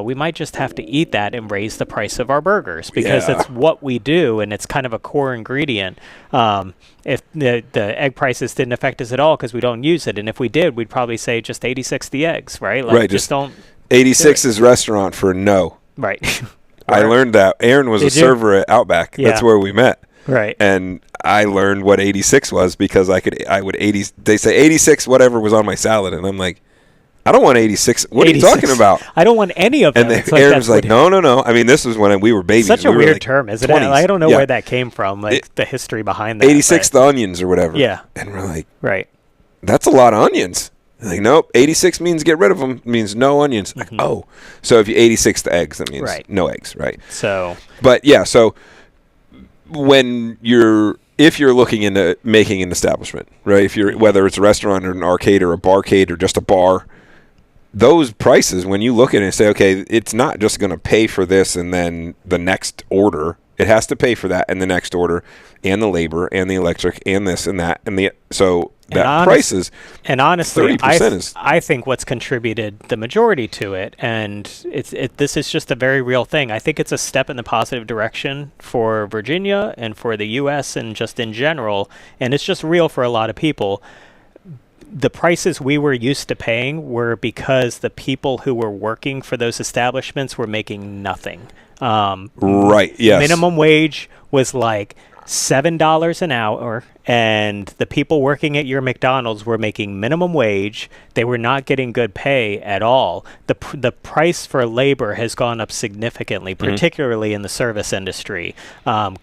we might just have to eat that and raise the price of our burgers because it's what we do and it's kind of a core ingredient. If the egg prices didn't affect us at all because we don't use it. And if we did, we'd probably say just 86 the eggs, right? Like, just don't. 86 is restaurant for no. Right. I learned that. Aaron was a server at Outback. Yeah. That's where we met. Right. And I learned what 86 was because they say 86 whatever was on my salad and I'm like, I don't want 86. What 86. Are you talking about? I don't want any of them. And Aaron was like, no. I mean, this was when we were babies. Such a we weird term, isn't 20s. It? I don't know where that came from, like the history behind that. 86 the onions or whatever. Yeah. And we're like, right. That's a lot of onions. Like, nope, 86 means get rid of them, means no onions. Mm-hmm. Like, oh. So if you 86 the eggs, that means no eggs, right? So. But yeah, so if you're looking into making an establishment, right? Whether it's a restaurant or an arcade or a barcade or just a bar, those prices, when you look at it and say, okay, it's not just going to pay for this and then the next order. It has to pay for that and the next order and the labor and the electric and this and that prices. And honestly, 30% I think what's contributed the majority to it, and this is just a very real thing. I think it's a step in the positive direction for Virginia and for the U.S. and just in general, and it's just real for a lot of people. The prices we were used to paying were because the people who were working for those establishments were making nothing. Right, yes. Minimum wage was like $7 an hour, and the people working at your McDonald's were making minimum wage. They were not getting good pay at all. The price for labor has gone up significantly, particularly in the service industry.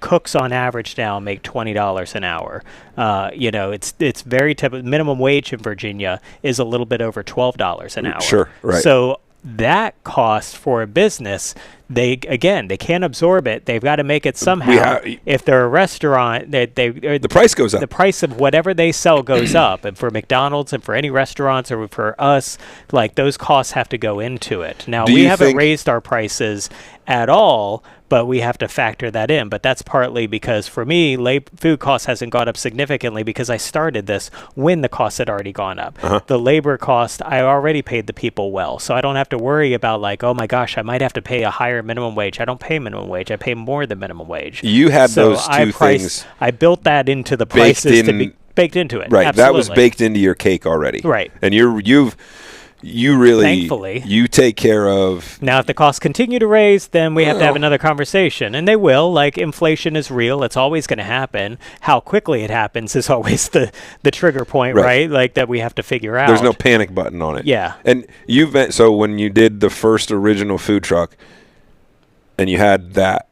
Cooks on average now make $20 an hour. It's very typical. Minimum wage in Virginia is a little bit over $12 an hour. Sure, right. So that cost for a business, they can't absorb it. They've got to make it somehow. If they're a restaurant, the price goes up. The price of whatever they sell goes up. And for McDonald's and for any restaurants or for us, like those costs have to go into it. Now, we haven't raised our prices at all, but we have to factor that in. But that's partly because for me, food costs hasn't gone up significantly because I started this when the costs had already gone up. Uh-huh. The labor cost, I already paid the people well. So I don't have to worry about like, oh my gosh, I might have to pay a higher minimum wage. I don't pay minimum wage. I pay more than minimum wage. You had those two things. I built that into the prices to be baked into it. Right. Absolutely. That was baked into your cake already. Right. And you really, thankfully, you take care of. Now, if the costs continue to raise, then we have to have another conversation. And they will. Like, inflation is real. It's always going to happen. How quickly it happens is always the trigger point, right? Like, that we have to figure out. There's no panic button on it. Yeah. And so when you did the first original food truck and you had that,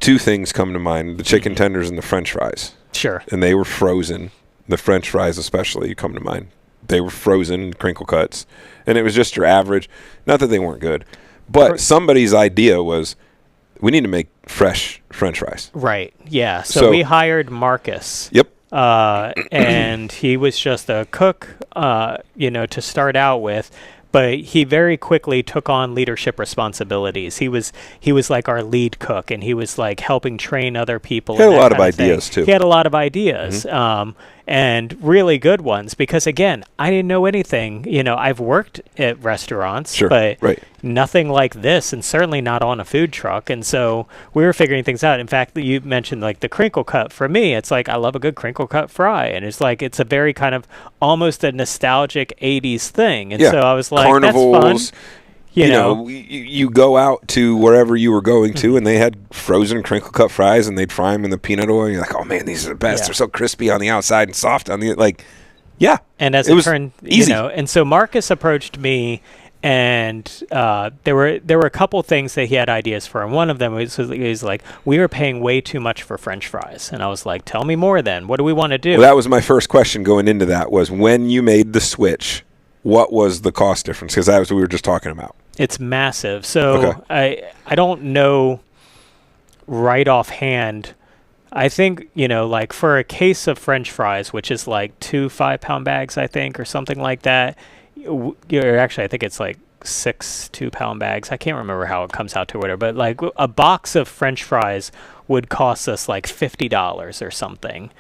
two things come to mind, the chicken tenders and the French fries. Sure. And they were frozen. The French fries especially come to mind. They were frozen, crinkle cuts, and it was just your average. Not that they weren't good, but somebody's idea was we need to make fresh French fries. Right, yeah. So we hired Marcus. Yep. And he was just a cook, to start out with. But he very quickly took on leadership responsibilities. He was like our lead cook, and he was like helping train other people. He had a lot of ideas too. He had a lot of ideas, and really good ones, because again, I didn't know anything. I've worked at restaurants, Sure, but right. nothing like this, and certainly not on a food truck. And so we were figuring things out. In fact, you mentioned like the crinkle cut. For me, it's like I love a good crinkle cut fry, and it's like it's a very kind of almost a nostalgic 80s thing. And so I was like, carnivals, that's fun. You go out to wherever you were going to, and they had frozen crinkle cut fries, and they'd fry them in the peanut oil. And you're like, oh man, these are the best. They're so crispy on the outside and soft on the And as it turned, easy. And so Marcus approached me, and there were a couple things that he had ideas for, and one of them was like, we were paying way too much for French fries, and I was like, tell me more. Then what do we want to do? Well, that was my first question going into that, was when you made the switch, what was the cost difference? Because that was what we were just talking about. It's massive. So I don't know right offhand. I think, like for a case of French fries, which is like 2 5-pound bags, I think, or something like that. Actually, I think it's like 6 2-pound bags. I can't remember how it comes out to whatever, but like a box of French fries would cost us like $50 or something.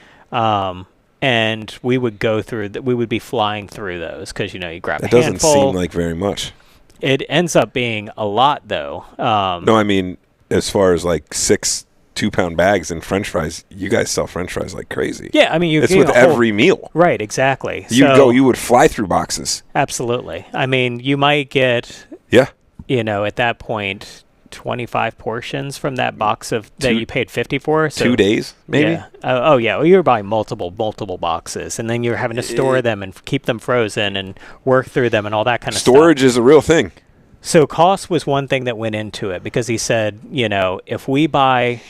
And we would go through we would be flying through those because, you grab a handful. It doesn't seem like very much. It ends up being a lot, though. No, I mean, as far as like 6 2-pound bags and French fries, you guys sell French fries like crazy. Yeah, I mean, it's with every meal. Right, exactly. You would fly through boxes. Absolutely. I mean, you might get, at that point, 25 portions from that box that you paid $50 for. So 2 days, maybe? Yeah. Well, you were buying multiple boxes, and then you're having to store them and keep them frozen and work through them and all that kind of stuff. Storage is a real thing. So cost was one thing that went into it, because he said, if we buy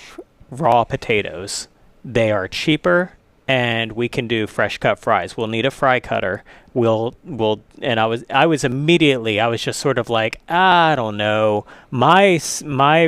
raw potatoes, they are cheaper, and we can do fresh cut fries. We'll need a fry cutter. And I was immediately, I was just sort of like, I don't know. My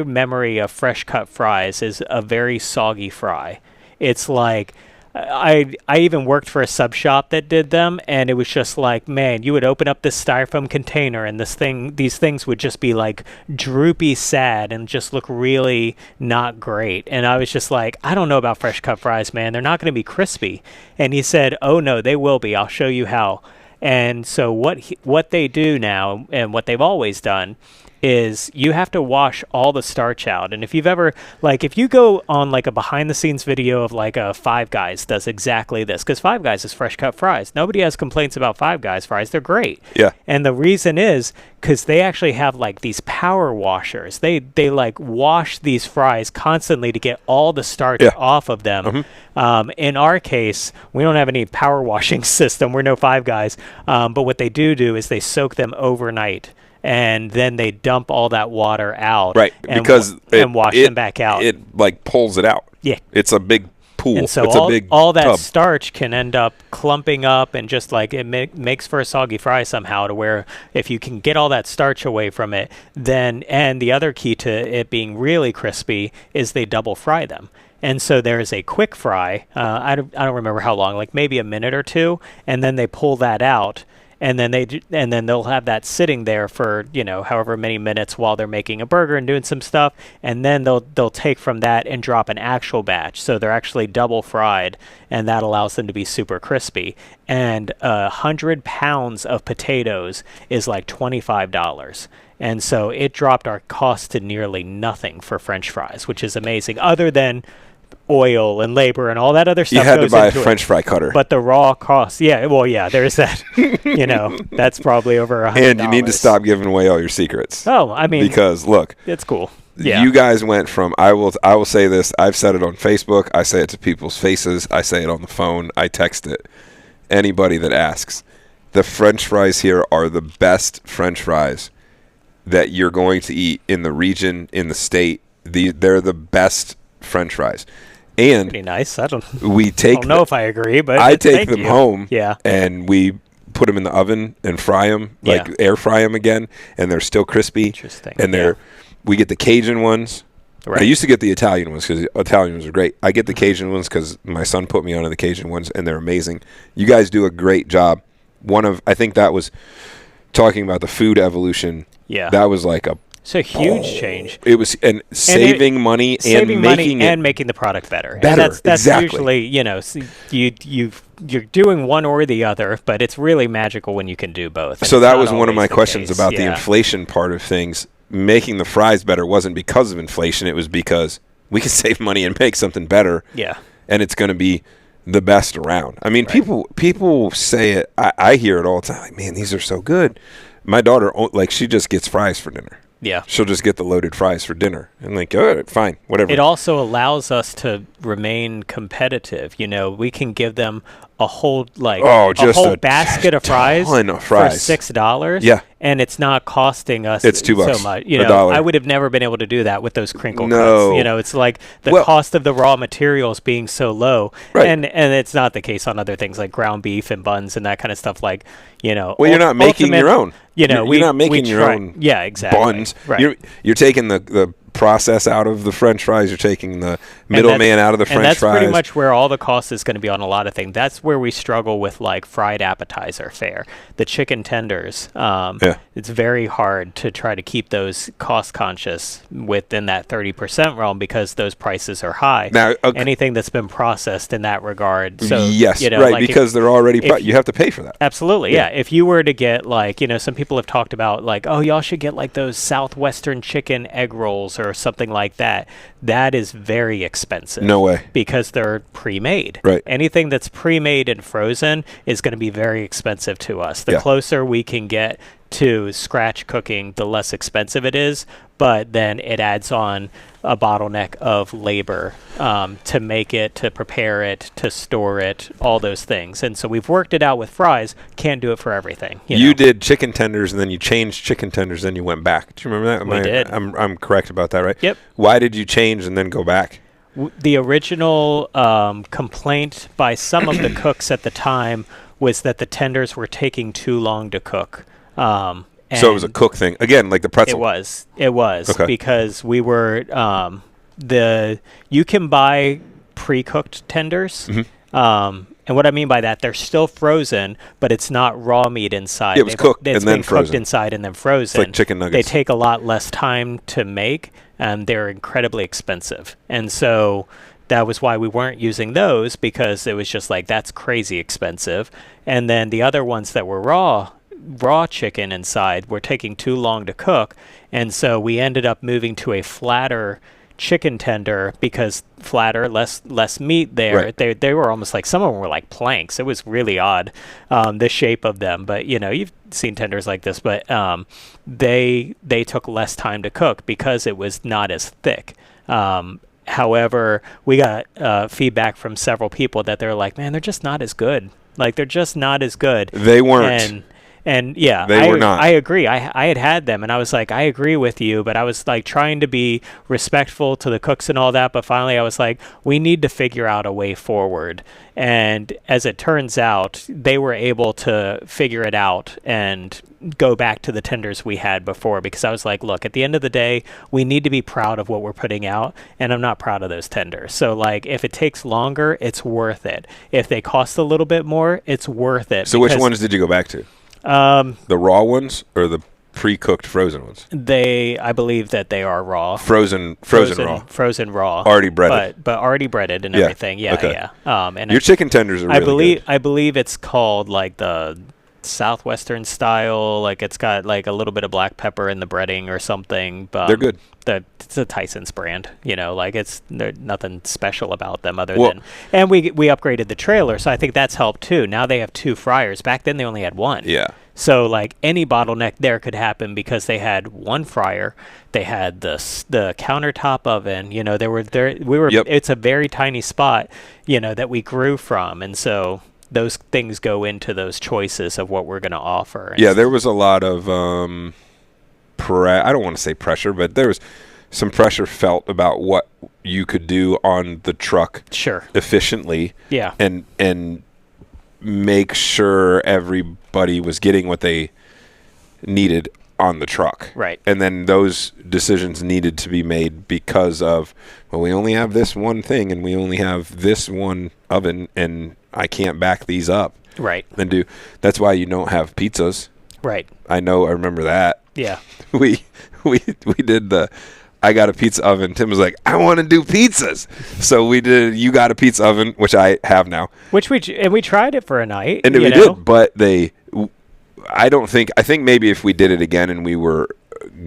memory of fresh cut fries is a very soggy fry. It's like, I even worked for a sub shop that did them, and it was just like, man, you would open up this styrofoam container, and these things would just be like droopy sad and just look really not great. And I was just like, I don't know about fresh cut fries, man. They're not going to be crispy. And he said, oh no, they will be. I'll show you how. And so what they do now, and what they've always done, is you have to wash all the starch out. And if you've ever, if you go on like a behind the scenes video of like a Five Guys does exactly this, because Five Guys is fresh cut fries. Nobody has complaints about Five Guys fries. They're great. Yeah. And the reason is because they actually have like these power washers. They like wash these fries constantly to get all the starch off of them. Mm-hmm. In our case, we don't have any power washing system. We're no Five Guys. But what they do is they soak them overnight, and then they dump all that water out, right? And wash them back out. It like pulls it out. Yeah, it's a big pool. And so it's a big all that tub. starch can end up clumping up, and just like it makes for a soggy fry somehow. To where if you can get all that starch away from it, then, and the other key to it being really crispy is they double fry them. And so there's a quick fry. I don't remember how long, like maybe a minute or two, and then they pull that out. And then they'll have that sitting there for, however many minutes while they're making a burger and doing some stuff, and then they'll take from that and drop an actual batch. So they're actually double fried, and that allows them to be super crispy. And 100 pounds of potatoes is like $25. And so it dropped our cost to nearly nothing for French fries, which is amazing, other than oil and labor and all that other stuff. You had goes to buy a into French it. fry cutter. But the raw cost, there's that. That's probably over $100. And you need to stop giving away all your secrets. Oh, I mean, because look, it's cool. Yeah. You guys went from I will say this. I've said it on Facebook. I say it to people's faces. I say it on the phone. I text it. Anybody that asks, the French fries here are the best French fries that you're going to eat in the region, in the state. They're the best French fries. And pretty nice. I don't know if I agree, but I take them home. Yeah. And we put them in the oven and fry them, air fry them again, and they're still crispy. Interesting. And we get the Cajun ones. Right. I used to get the Italian ones because the Italian ones are great. I get the Cajun ones because my son put me onto the Cajun ones, and they're amazing. You guys do a great job. I think that was talking about the food evolution. Yeah. That was like a It's a huge change. It was saving money and making the product better. Better, And that's exactly. usually, you're doing one or the other, but it's really magical when you can do both. And so it's that not was one of always my the questions case. about the inflation part of things. Making the fries better wasn't because of inflation. It was because we could save money and make something better. Yeah. And it's going to be the best around. I mean, people say it. I hear it all the time. Like, man, these are so good. My daughter, like, she just gets fries for dinner. Yeah. She'll just get the loaded fries for dinner. And like, all right, fine, whatever. It also allows us to remain competitive. We can give them a whole basket of fries ton of for fries. $6. Yeah. And it's not costing us It's $2. so much. $1. I would have never been able to do that with those crinkle No. cuts. It's like the cost of the raw materials being so low. Right. And it's not the case on other things like ground beef and buns and that kind of stuff. Well, you're not making your own. You're not making your own yeah, exactly. buns. Right. You're taking the process out of the French fries. You're taking the middleman out of the French fries. And that's pretty much where all the cost is going to be on a lot of things. That's where we struggle with like fried appetizer fare. The chicken tenders. It's very hard to try to keep those cost conscious within that 30% realm because those prices are high. Now, anything that's been processed in that regard. So yes, because they're already you have to pay for that. Absolutely, yeah. If you were to get some people have talked about like, oh, y'all should get like those Southwestern chicken egg rolls or something like that. That is very expensive. No way. Because they're pre-made. Right. Anything that's pre-made and frozen is going to be very expensive to us. The closer we can get to scratch cooking, the less expensive it is, but then it adds on a bottleneck of labor to make it, to prepare it, to store it, all those things. And so we've worked it out with fries. Can't do it for everything. You did chicken tenders, and then you changed chicken tenders, then you went back. Do you remember that? We did. I'm correct about that, right? Yep. Why did you change and then go back? The original complaint by some of the cooks at the time was that the tenders were taking too long to cook. So it was a cook thing again, like the pretzel. It was okay. Because we were you can buy pre-cooked tenders, and what I mean by that, they're still frozen, but it's not raw meat inside. It was cooked and then frozen. Cooked inside and then frozen. It's like chicken nuggets. They take a lot less time to make, and they're incredibly expensive. And so that was why we weren't using those, because it was just like, that's crazy expensive. And then the other ones that were raw chicken inside were taking too long to cook, and so we ended up moving to a flatter chicken tender because flatter, less meat there. Right. They were almost like, some of them were like planks. It was really odd, the shape of them. But you've seen tenders like this, but they took less time to cook because it was not as thick. However, we got feedback from several people that they're like, man, they're just not as good. Like, they're just not as good. They weren't. And yeah, they were not. I agree. I had them, and I was like, I agree with you, but I was like trying to be respectful to the cooks and all that. But finally, I was like, we need to figure out a way forward. And as it turns out, they were able to figure it out and go back to the tenders we had before, because I was like, look, at the end of the day, we need to be proud of what we're putting out, and I'm not proud of those tenders. So like, if it takes longer, it's worth it. If they cost a little bit more, it's worth it. So which ones did you go back to? The raw ones or the pre-cooked frozen ones? I believe that they are raw. Frozen raw. Frozen raw. Already breaded. But already breaded and everything. Yeah, okay. yeah. And your chicken tenders are really good. I believe it's called like the Southwestern style. Like, it's got like a little bit of black pepper in the breading or something. But they're good. It's a Tyson's brand, like there's nothing special about them other than, and we upgraded the trailer, so I think that's helped too. Now they have 2 fryers. Back then they only had 1. Yeah. So like, any bottleneck there could happen because they had 1 fryer. They had the countertop oven. It's a very tiny spot, that we grew from, and so those things go into those choices of what we're going to offer. Yeah, there was a lot of I don't want to say pressure, but there was some pressure felt about what you could do on the truck efficiently. Yeah. And make sure everybody was getting what they needed on the truck. Right. And then those decisions needed to be made because of, we only have this one thing and we only have this one oven and I can't back these up. Right. That's why you don't have pizzas. Right. I remember that. Yeah. We we did I got a pizza oven. Tim was like, I want to do pizzas. So we did You Got a Pizza Oven, which I have now. Which we tried it for a night. And we did, but I think maybe if we did it again and we were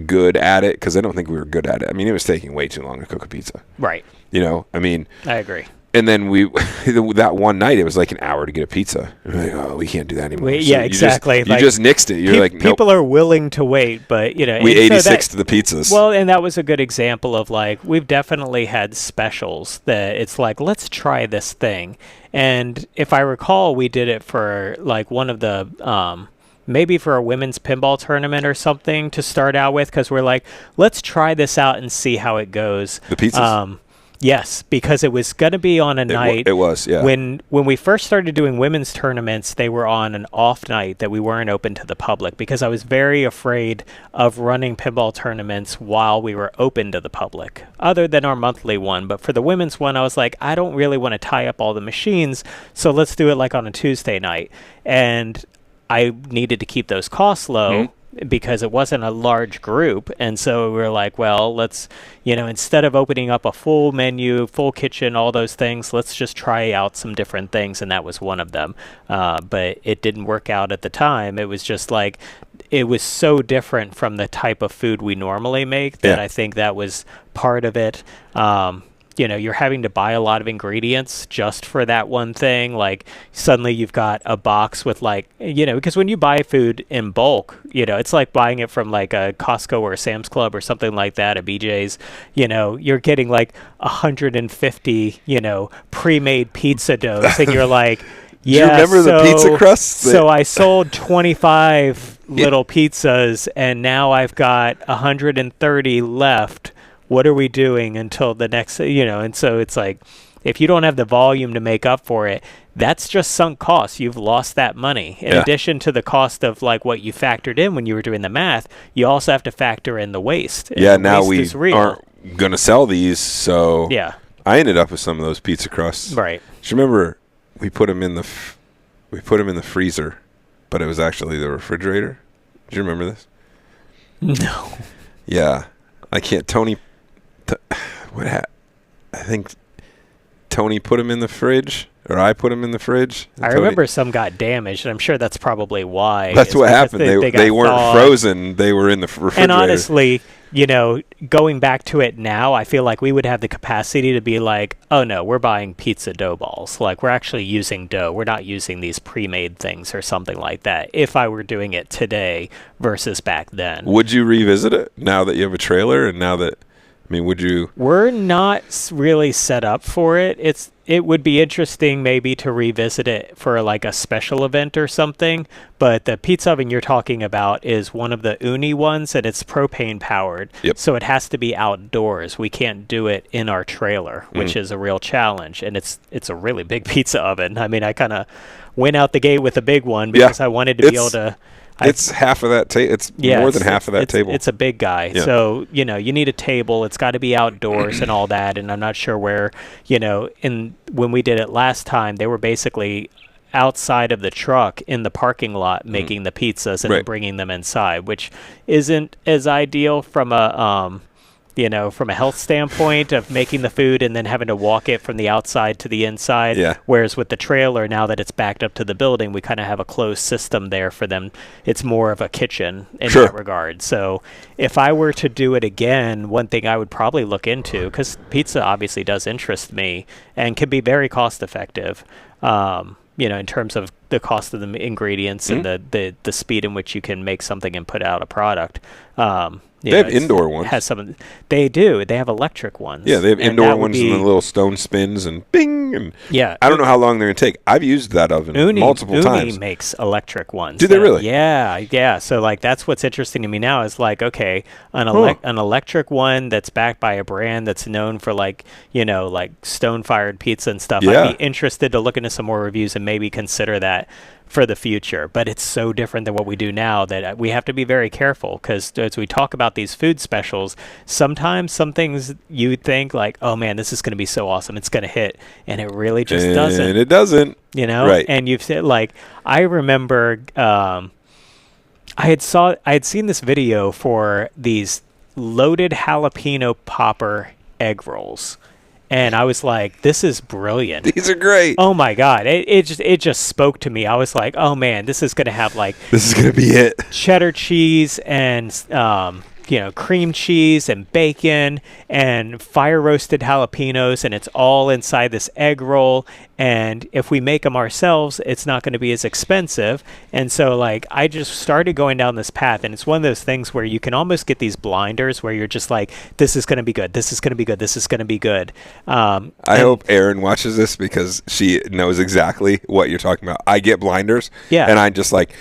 good at it, because I don't think we were good at it. I mean, it was taking way too long to cook a pizza. Right. I mean. I agree. And then that one night, it was like an hour to get a pizza. And we're like, oh, we can't do that anymore. Exactly. You just nixed it. You're like, nope. People are willing to wait, but we 86'd the pizzas. Well, and that was a good example of like, we've definitely had specials that it's like, let's try this thing. And if I recall, we did it for like one of the, maybe for a women's pinball tournament or something to start out with, because we're like, let's try this out and see how it goes. The pizzas? Yes, because it was going to be on a night. It was, yeah. When we first started doing women's tournaments, they were on an off night that we weren't open to the public, because I was very afraid of running pinball tournaments while we were open to the public, other than our monthly one. But for the women's one, I was like, I don't really want to tie up all the machines, so let's do it like on a Tuesday night. And I needed to keep those costs low. Because it wasn't a large group. And so we were like, well, let's, instead of opening up a full menu, full kitchen, all those things, let's just try out some different things. And that was one of them. But it didn't work out at the time. It was just like, it was so different from the type of food we normally make that I think that was part of it. You're having to buy a lot of ingredients just for that one thing. Like suddenly you've got a box with because when you buy food in bulk, it's like buying it from like a Costco or a Sam's Club or something like that, a BJ's, you're getting like 150, pre-made pizza doughs. And you're like, Do you remember the pizza crusts? So I sold 25 little pizzas and now I've got 130 left. What are we doing until the next, and so it's like, if you don't have the volume to make up for it, that's just sunk costs. You've lost that money. In addition to the cost of like what you factored in when you were doing the math, you also have to factor in the waste. Yeah, now we aren't going to sell these, so I ended up with some of those pizza crusts. Right. Do you remember we put them in the freezer, but it was actually the refrigerator? Do you remember this? No. Yeah. I can't, I think Tony put them in the fridge, or I put them in the fridge. I remember some got damaged, and I'm sure that's probably why. That's what happened. They weren't frozen. They were in the refrigerator. And honestly, going back to it now, I feel like we would have the capacity to be like, oh no, we're buying pizza dough balls. Like we're actually using dough. We're not using these pre-made things or something like that. If I were doing it today versus back then. Would you revisit it now that you have a trailer and now that... would you... We're not really set up for it. It would be interesting maybe to revisit it for like a special event or something, but the pizza oven you're talking about is one of the Uni ones, and it's propane powered. Yep. So it has to be outdoors. We can't do it in our trailer, which is a real challenge, and it's a really big pizza oven. I kind of went out the gate with a big one because I wanted to be able to... It's half of that table. It's more than half of that table. It's a big guy. Yeah. So, you need a table. It's got to be outdoors and all that. And I'm not sure where, when we did it last time, they were basically outside of the truck in the parking lot making the pizzas and then bringing them inside, which isn't as ideal from a, from a health standpoint of making the food and then having to walk it from the outside to the inside. Yeah. Whereas with the trailer, now that it's backed up to the building, we kind of have a closed system there for them. It's more of a kitchen in that regard. So if I were to do it again, one thing I would probably look into, because pizza obviously does interest me and can be very cost effective, in terms of the cost of the ingredients and the speed in which you can make something and put out a product. They have indoor ones. They do. They have electric ones. Yeah, they have indoor ones and the little stone spins and bing. And I don't know how long they're going to take. I've used that oven multiple times. Uni makes electric ones. Do they really? Yeah. So like that's what's interesting to me now is like, okay, an electric one that's backed by a brand that's known for like stone-fired pizza and stuff. Yeah. I'd be interested to look into some more reviews and maybe consider that for the future, but it's so different than what we do now that we have to be very careful, because as we talk about these food specials, sometimes some things you think like, oh man, this is going to be so awesome, it's going to hit, and it really just doesn't. And it doesn't. Right. And you've said, like, I remember I had seen this video for these loaded jalapeno popper egg rolls. And I was like, this is brilliant. These are great. Oh my God. It just spoke to me. I was like, oh man, this is going to have like This is going to be it. cheddar cheese and cream cheese and bacon and fire roasted jalapenos, and it's all inside this egg roll. And if we make them ourselves, it's not going to be as expensive. And so like I just started going down this path, and it's one of those things where you can almost get these blinders where you're just like, this is going to be good, this is going to be good, this is going to be good. I hope Erin watches this because she knows exactly what you're talking about. I get blinders, and I'm just like,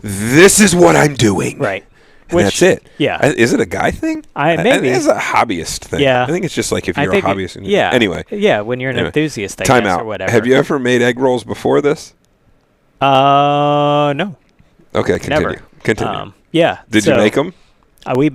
this is what I'm doing. Right. And that's it. Yeah. Is it a guy thing? Maybe. It's a hobbyist thing. Yeah. I think it's just like if you're a hobbyist. Yeah. Anyway. Yeah, when you're an enthusiast, I Time guess, out. or whatever. Have you ever made egg rolls before this? No. Okay, continue. Never. Continue. Yeah. Did you make them? We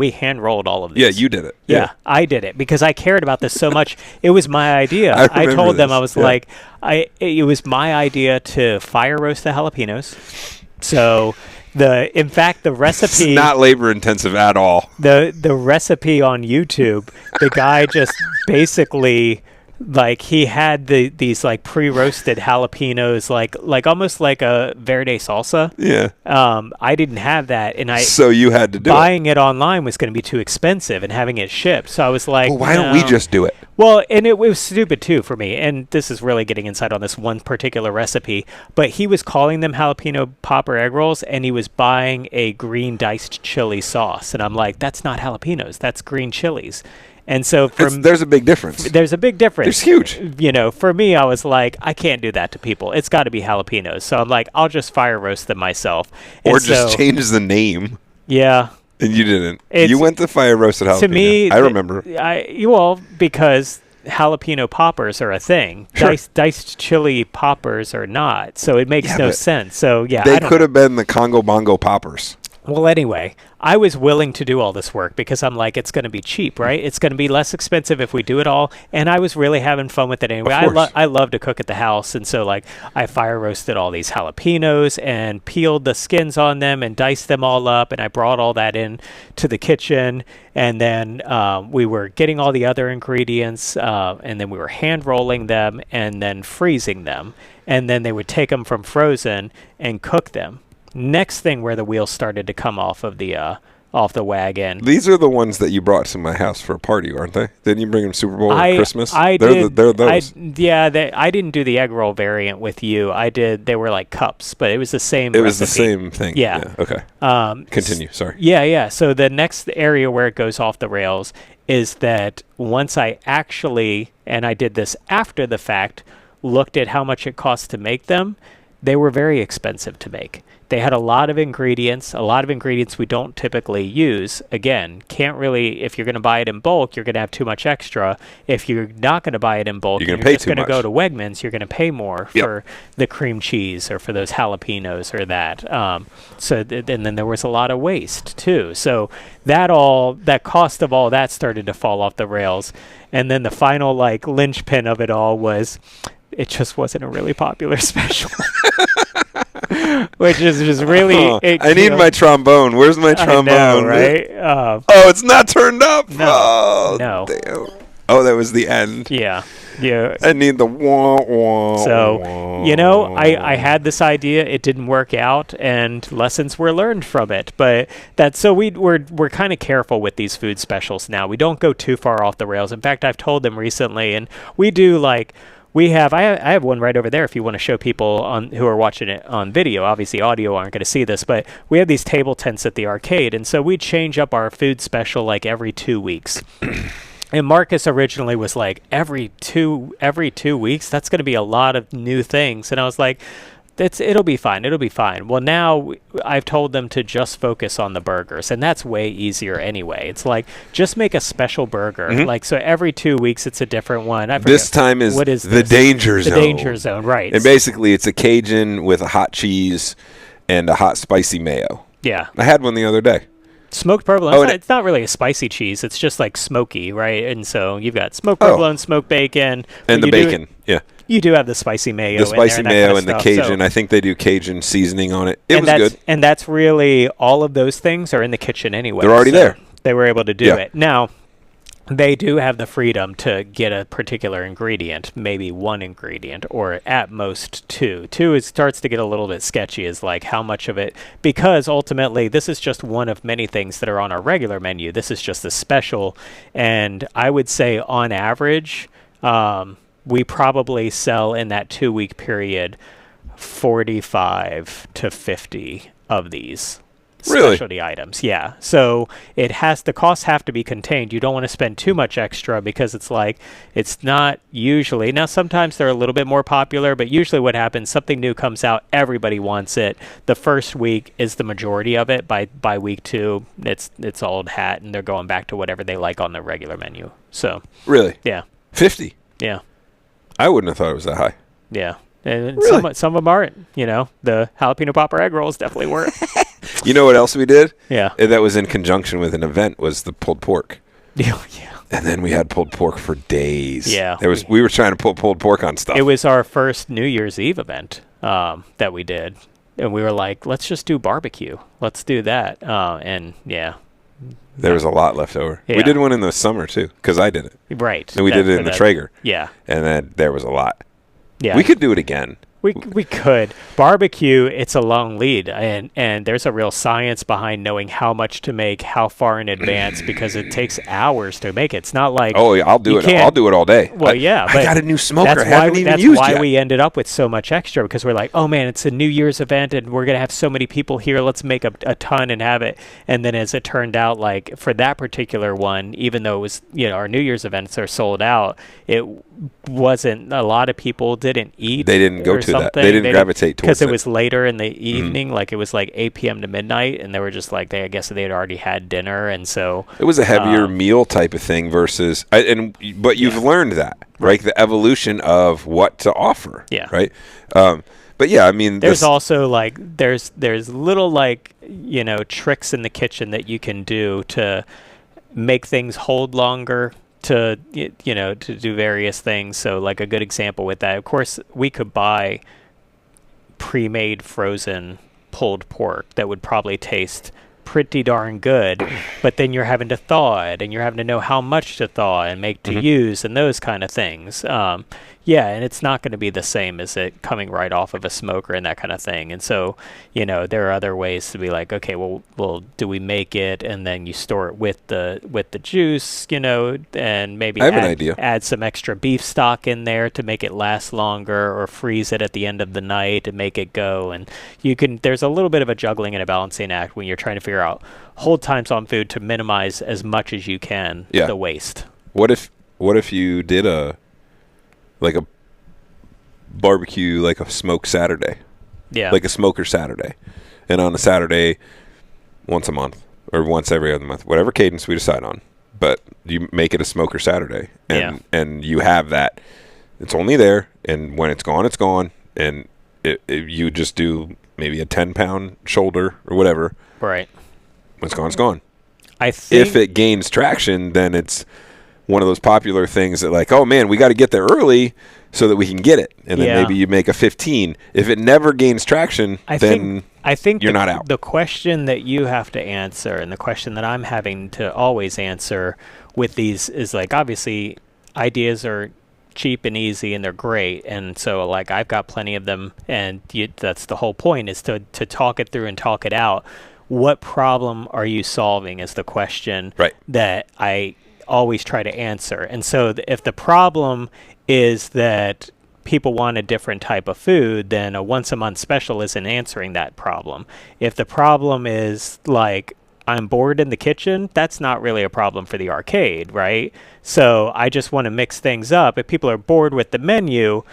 hand rolled all of these. Yeah, you did it. Yeah, I did it because I cared about this so much. It was my idea. I told them, this. I was like, it was my idea to fire roast the jalapenos. So in fact the recipe, it's not labor intensive at all. The recipe on YouTube, the guy just basically like he had these like pre-roasted jalapenos, like almost like a verde salsa. Yeah. I didn't have that, and so you had to do buying it online was going to be too expensive, and having it shipped. So I was like, well, why don't we just do it? Well, and it was stupid too for me. And this is really getting insight on this one particular recipe. But he was calling them jalapeno popper egg rolls, and he was buying a green diced chili sauce, and I'm like, that's not jalapenos, that's green chilies. And so there's a big difference. There's a big difference. It's huge. For me, I was like, I can't do that to people. It's got to be jalapenos. So I'm like, I'll just fire roast them myself. Or just change the name. Yeah. And you didn't. You went to fire roasted jalapeno. To me, I remember. Because jalapeno poppers are a thing. Sure. Diced chili poppers are not. So it makes no sense. So yeah, they could have been the Congo Bongo poppers. Well, anyway, I was willing to do all this work because I'm like, it's going to be cheap, right? It's going to be less expensive if we do it all. And I was really having fun with it anyway. I love to cook at the house. And so, like, I fire roasted all these jalapenos and peeled the skins on them and diced them all up. And I brought all that in to the kitchen. And then we were getting all the other ingredients. And then we were hand rolling them and then freezing them. And then they would take them from frozen and cook them. Next thing where the wheels started to come off of the wagon. These are the ones that you brought to my house for a party, aren't they? Didn't you bring them Super Bowl or Christmas? I did. They're those. I didn't do the egg roll variant with you. I did. They were like cups, but it was the same recipe. It was the same thing. Yeah. Okay. Continue. Sorry. Yeah. So the next area where it goes off the rails is that once I actually, and I did this after the fact, looked at how much it costs to make them, they were very expensive to make. They had a lot of ingredients we don't typically use. Again, can't really, if you're going to buy it in bulk, you're going to have too much extra. If you're not going to buy it in bulk, you're just going to go to Wegmans, you're going to pay more for the cream cheese or for those jalapenos or that. And then there was a lot of waste too. So that cost of all that started to fall off the rails. And then the final like linchpin of it all was, it just wasn't a really popular special. Which is just really... I need my trombone. Where's my trombone? I know, right? It's not turned up. No. Damn. Oh, that was the end. Yeah. I need the wah-wah. So, I had this idea. It didn't work out, and lessons were learned from it. But we're kind of careful with these food specials now. We don't go too far off the rails. In fact, I've told them recently, and we do like... I have one right over there if you want to show people who are watching it on video. Obviously, audio aren't going to see this, but we have these table tents at the arcade, and so we change up our food special like every 2 weeks. And Marcus originally was like, every two weeks? That's going to be a lot of new things. And I was like, it'll be fine. Well, now I've told them to just focus on the burgers, and that's way easier anyway. It's like, just make a special burger. Mm-hmm. Like, so every 2 weeks it's a different one. This time is the Danger Zone. The Danger Zone, right. And basically it's a Cajun with a hot cheese and a hot spicy mayo. Yeah. I had one the other day. Smoked provolone. It's not really a spicy cheese. It's just like smoky, right? And so you've got smoked provolone, smoked bacon. And the bacon, yeah. You do have the spicy mayo. The spicy mayo and the Cajun. I think they do Cajun seasoning on it. It was good. And that's really, all of those things are in the kitchen anyway. They're already there. They were able to do Yeah. it. Now, they do have the freedom to get a particular ingredient, maybe one ingredient, or at most two. Two, it starts to get a little bit sketchy, is like how much of it, because ultimately this is just one of many things that are on our regular menu. This is just a special, and I would say on average, we probably sell in that 2-week period 45 to 50 of these. Really? Specialty items, yeah. So the costs have to be contained. You don't want to spend too much extra because it's not usually. Now sometimes they're a little bit more popular, but usually what happens, something new comes out, everybody wants it. The first week is the majority of it. By week 2, it's old hat, and they're going back to whatever they like on the regular menu. So Really? yeah, 50? yeah, I wouldn't have thought it was that high. yeah. And Really? some of them aren't. The jalapeno popper egg rolls definitely weren't. You know what else we did? Yeah. And that was in conjunction with an event, was the pulled pork. Yeah. And then we had pulled pork for days. Yeah. We were trying to put pulled pork on stuff. It was our first New Year's Eve event that we did. And we were like, let's just do barbecue. Let's do that. And yeah. There was a lot left over. Yeah. We did one in the summer, too, because I did it. Right. And we did it in the Traeger. Yeah. And then there was a lot. Yeah. We could do it again. We could. Barbecue, it's a long lead, and there's a real science behind knowing how much to make, how far in advance, because it takes hours to make it. It's not like I'll do it. can't- I'll do it all day. Well, yeah, I but got a new smoker. I haven't even that's used why yet. we ended up with so much extra, because we're like, oh man, it's a New Year's event and we're gonna have so many people here. Let's make a ton and have it. And then as it turned out, like for that particular one, even though it was our New Year's events are sold out, it wasn't. A lot of people didn't eat. They didn't go or to that. something. They didn't gravitate towards because it. it was later in the evening. Like it was like 8 p.m. to midnight, and they were just like I guess they had already had dinner, and so it was a heavier meal type of thing versus. But you've learned that, right? The evolution of what to offer. Yeah. Right. But yeah, I mean, there's also like there's little tricks in the kitchen that you can do to make things hold longer, to to do various things. So like a good example with that, of course, we could buy pre-made frozen pulled pork that would probably taste pretty darn good, but then you're having to thaw it, and you're having to know how much to thaw and make to use, and those kind of things. And it's not going to be the same as it coming right off of a smoker and that kind of thing. And so, there are other ways to be like, okay, well, do we make it and then you store it with the juice, and maybe I have an idea. Add some extra beef stock in there to make it last longer, or freeze it at the end of the night and make it go. And there's a little bit of a juggling and a balancing act when you're trying to figure out hold times on food to minimize as much as you can the waste. What if you did a barbecue, like a smoke Saturday? Yeah. Like a smoker Saturday. And on a Saturday, once a month or once every other month, whatever cadence we decide on. But you make it a smoker Saturday. And you have that. It's only there. And when it's gone, it's gone. And you just do maybe a 10-pound shoulder or whatever. Right. When it's gone, it's gone. I think if it gains traction, then it's one of those popular things that like, oh man, we got to get there early so that we can get it. And then maybe you make a 15. If it never gains traction, I think you're not out. The question that you have to answer, and the question that I'm having to always answer with these is like, obviously ideas are cheap and easy and they're great. And so like I've got plenty of them, and that's the whole point, is to talk it through and talk it out. What problem are you solving is the question that I always try to answer. And so if the problem is that people want a different type of food, then a once a month special isn't answering that problem. If the problem is like, I'm bored in the kitchen, that's not really a problem for the arcade, right? So I just want to mix things up. If people are bored with the menu,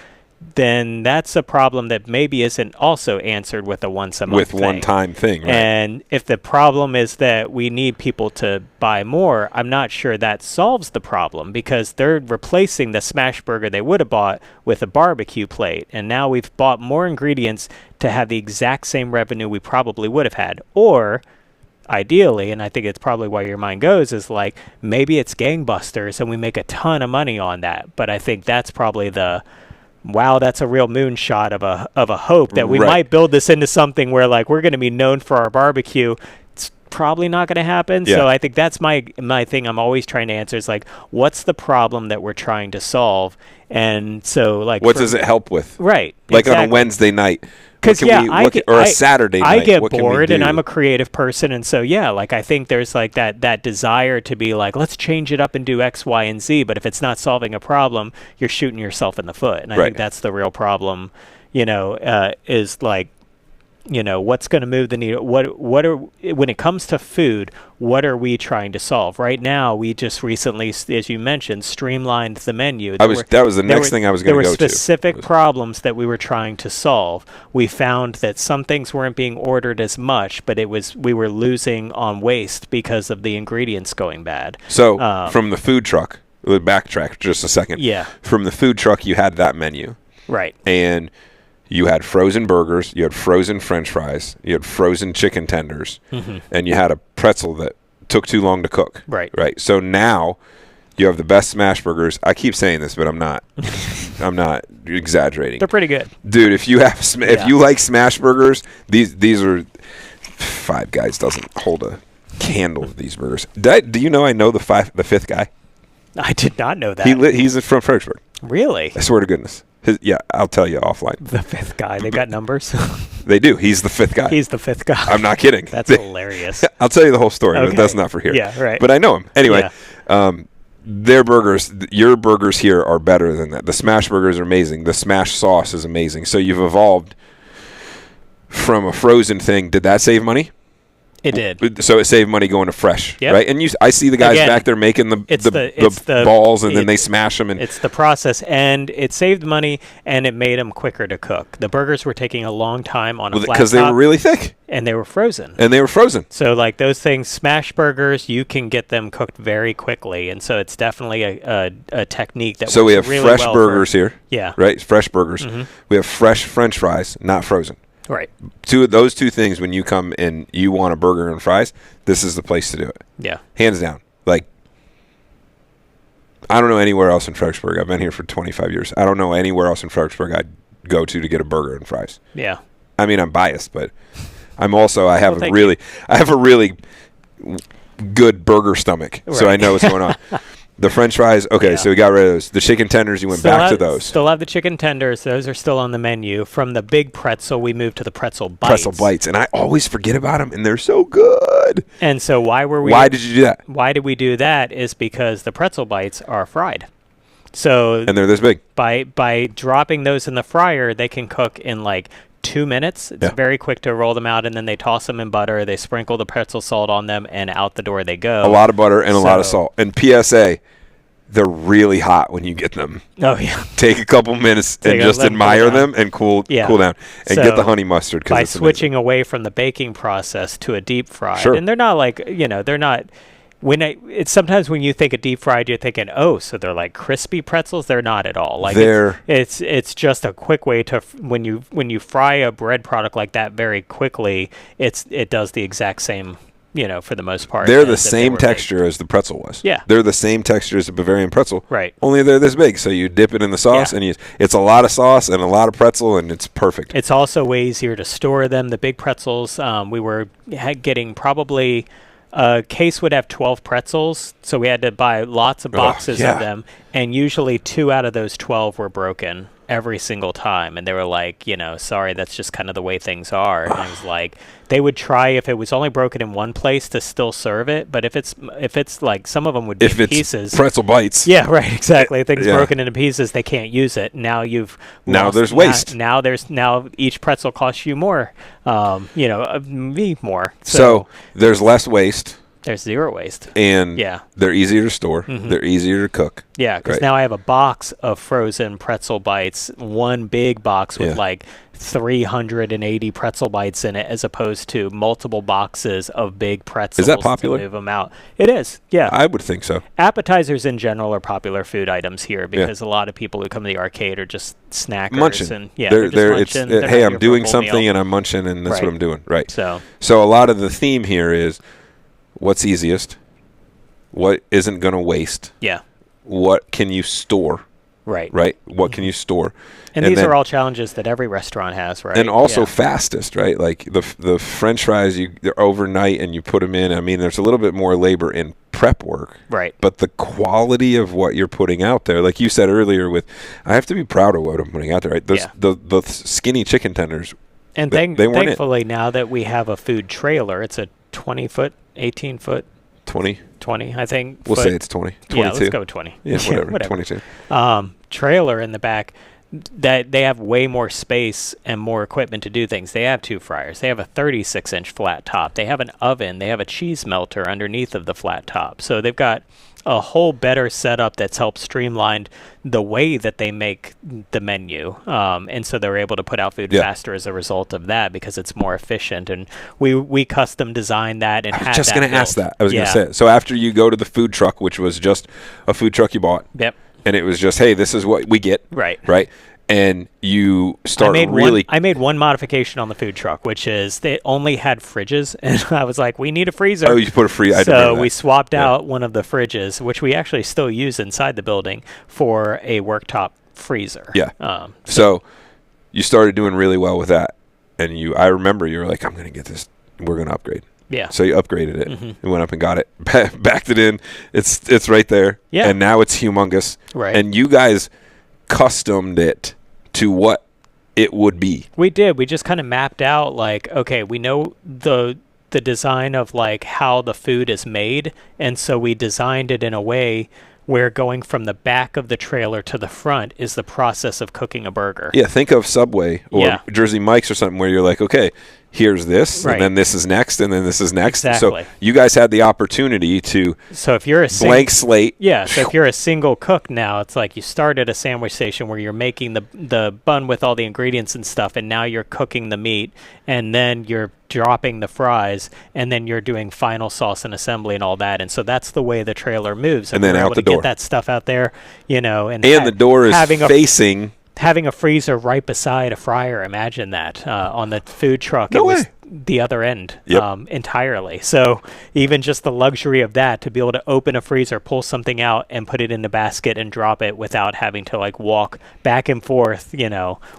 then that's a problem that maybe isn't also answered with a once a month with one-time thing, right? And if the problem is that we need people to buy more, I'm not sure that solves the problem, because they're replacing the smash burger they would have bought with a barbecue plate, and now we've bought more ingredients to have the exact same revenue we probably would have had. Or ideally, and I think it's probably why your mind goes, is like maybe it's gangbusters and we make a ton of money on that. But I think that's probably wow, that's a real moonshot of a hope that we might build this into something where like we're going to be known for our barbecue. it's probably not going to happen. Yeah. So I think that's my thing. I'm always trying to answer is like, what's the problem that we're trying to solve? And so like, what does it help with? Right. Like on a Wednesday night. Because or a Saturday night. I get bored, and I'm a creative person, and so like I think there's like that desire to be like, let's change it up and do X, Y, and Z. But if it's not solving a problem, you're shooting yourself in the foot, and I think that's the real problem. Is like, what's going to move the needle? What are when it comes to food? What are we trying to solve right now? We just recently, as you mentioned, streamlined the menu. That was the next thing I was going to go to. There were specific problems that we were trying to solve. We found that some things weren't being ordered as much, but we were losing on waste because of the ingredients going bad. So from the food truck, we'll backtrack just a second. Yeah. From the food truck, you had that menu. Right. And you had frozen burgers, you had frozen French fries, you had frozen chicken tenders, and you had a pretzel that took too long to cook. Right. Right. So now you have the best smash burgers. I keep saying this, but I'm not. I'm not exaggerating. They're pretty good, dude. If you have, if you like smash burgers, these are. Five Guys doesn't hold a candle to these burgers. Do you know I know the fifth guy? I did not know that. He's from Fredericksburg. Really? I swear to goodness. I'll tell you offline. The fifth guy. They got numbers? They do. He's the fifth guy. He's the fifth guy. I'm not kidding. That's hilarious. I'll tell you the whole story, but that's not for here. Yeah, right. But I know him. Anyway, their burgers, your burgers here are better than that. The smash burgers are amazing. The smash sauce is amazing. So you've evolved from a frozen thing. Did that save money? It did. So it saved money going to fresh, right? And I see the guys back there making the balls, and then they smash them. And it's the process, and it saved money, and it made them quicker to cook. The burgers were taking a long time on a flat top. Because they were really thick. And they were frozen. So like those things, smash burgers, you can get them cooked very quickly, and so it's definitely a technique that. So we have really fresh burgers here. Yeah. Right, fresh burgers. We have fresh French fries, not frozen. Right. Those two things, when you come and you want a burger and fries, this is the place to do it. Yeah. Hands down. Like, I don't know anywhere else in Fredericksburg. I've been here for 25 years. I don't know anywhere else in Fredericksburg I'd go to get a burger and fries. Yeah. I mean, I'm biased, but I have a really good burger stomach, so I know what's going on. The French fries, so we got rid of those. The chicken tenders, you went back to those. Still have the chicken tenders. Those are still on the menu. From the big pretzel, we moved to the pretzel bites. And I always forget about them, and they're so good. And so why did you do that? Why did we do that is because the pretzel bites are fried. And they're this big. By dropping those in the fryer, they can cook in like 2 minutes. It's very quick to roll them out, and then they toss them in butter. They sprinkle the pretzel salt on them, and out the door they go. A lot of butter and a lot of salt. And PSA, they're really hot when you get them. Oh, yeah. Take a couple minutes and just admire them and cool down. And get the honey mustard. By switching away from the baking process to a deep fried. Sure. And they're not like, they're not... It's sometimes when you think of deep fried, you're thinking, so they're like crispy pretzels. They're not at all. Like it's just a quick way to when you fry a bread product like that very quickly, it does the exact same. For the most part, they're the same texture as the pretzel was. Yeah, they're the same texture as the Bavarian pretzel. Right. Only they're this big, so you dip it in the sauce, and it's a lot of sauce and a lot of pretzel, and it's perfect. It's also way easier to store them. The big pretzels, we were getting probably. A case would have 12 pretzels, so we had to buy lots of boxes of them, and usually 2 out of those 12 were broken every single time, and they were like, sorry, that's just kind of the way things are. And I was like, they would try if it was only broken in one place to still serve it, but if it's like some of them would be in pieces. Pretzel bites. Yeah, right, exactly. Things broken into pieces, they can't use it. Now there's waste. Now each pretzel costs you more, me more. So there's less waste. There's zero waste. And they're easier to store. They're easier to cook. Yeah, because now I have a box of frozen pretzel bites, one big box with like 380 pretzel bites in it, as opposed to multiple boxes of big pretzels. Is that popular? To move them out. It is, yeah. I would think so. Appetizers in general are popular food items here because a lot of people who come to the arcade are just snackers. Munching. And, they're just munching. Hey, I'm doing something and I'm munching, and that's what I'm doing. Right. So a lot of the theme here is what's easiest, what isn't going to waste. Yeah. What can you store? Right. Right? What can you store? And these are all challenges that every restaurant has, right? And also fastest, right? Like the French fries, they're overnight and you put them in. I mean, there's a little bit more labor in prep work. Right. But the quality of what you're putting out there, like you said earlier, I have to be proud of what I'm putting out there, right? The skinny chicken tenders. And thankfully, now that we have a food trailer, it's a 20-foot, 18-foot. 20, I think. We'll say it's 20. 22. Yeah, let's go 20. Yeah, whatever. 22. Trailer in the back, that they have way more space and more equipment to do things. They have 2 fryers. They have a 36-inch flat top. They have an oven. They have a cheese melter underneath of the flat top. So they've got a whole better setup that's helped streamline the way that they make the menu. And so they're able to put out food faster as a result of that because it's more efficient. And we custom designed that. And I was just going to ask that. I was going to say it. So after you go to the food truck, which was just a food truck you bought. Yep. And it was just, hey, this is what we get. Right. Right. And you start I made one modification on the food truck, which is they only had fridges, and I was like, we need a freezer. Oh, you put a freezer. So we swapped out one of the fridges, which we actually still use inside the building, for a worktop freezer. Yeah. So you started doing really well with that, and I remember you were like, I'm going to get this. We're going to upgrade. Yeah. So you upgraded it. Mm-hmm. You went up and got it, backed it in. It's right there. Yeah. And now it's humongous. Right. And you guys customed it to what it would be. We did. We just kind of mapped out, like, okay, we know the design of like how the food is made, and so we designed it in a way where going from the back of the trailer to the front is the process of cooking a burger. Yeah, think of Subway or Jersey Mike's or something where you're like, okay, here's this, and then this is next, and then this is next. Exactly. So you guys had the opportunity to if you're a blank slate. Yeah, so if you're a single cook now, it's like you start at a sandwich station where you're making the bun with all the ingredients and stuff, and now you're cooking the meat, and then you're dropping the fries, and then you're doing final sauce and assembly and all that. And so that's the way the trailer moves. And then out the door. Get that stuff out there, and the door is facing... Having a freezer right beside a fryer, imagine that on the food truck. No way. Was the other end Yep. entirely. So even just the luxury of that, to be able to open a freezer, pull something out, and put it in the basket and drop it without having to like walk back and forth,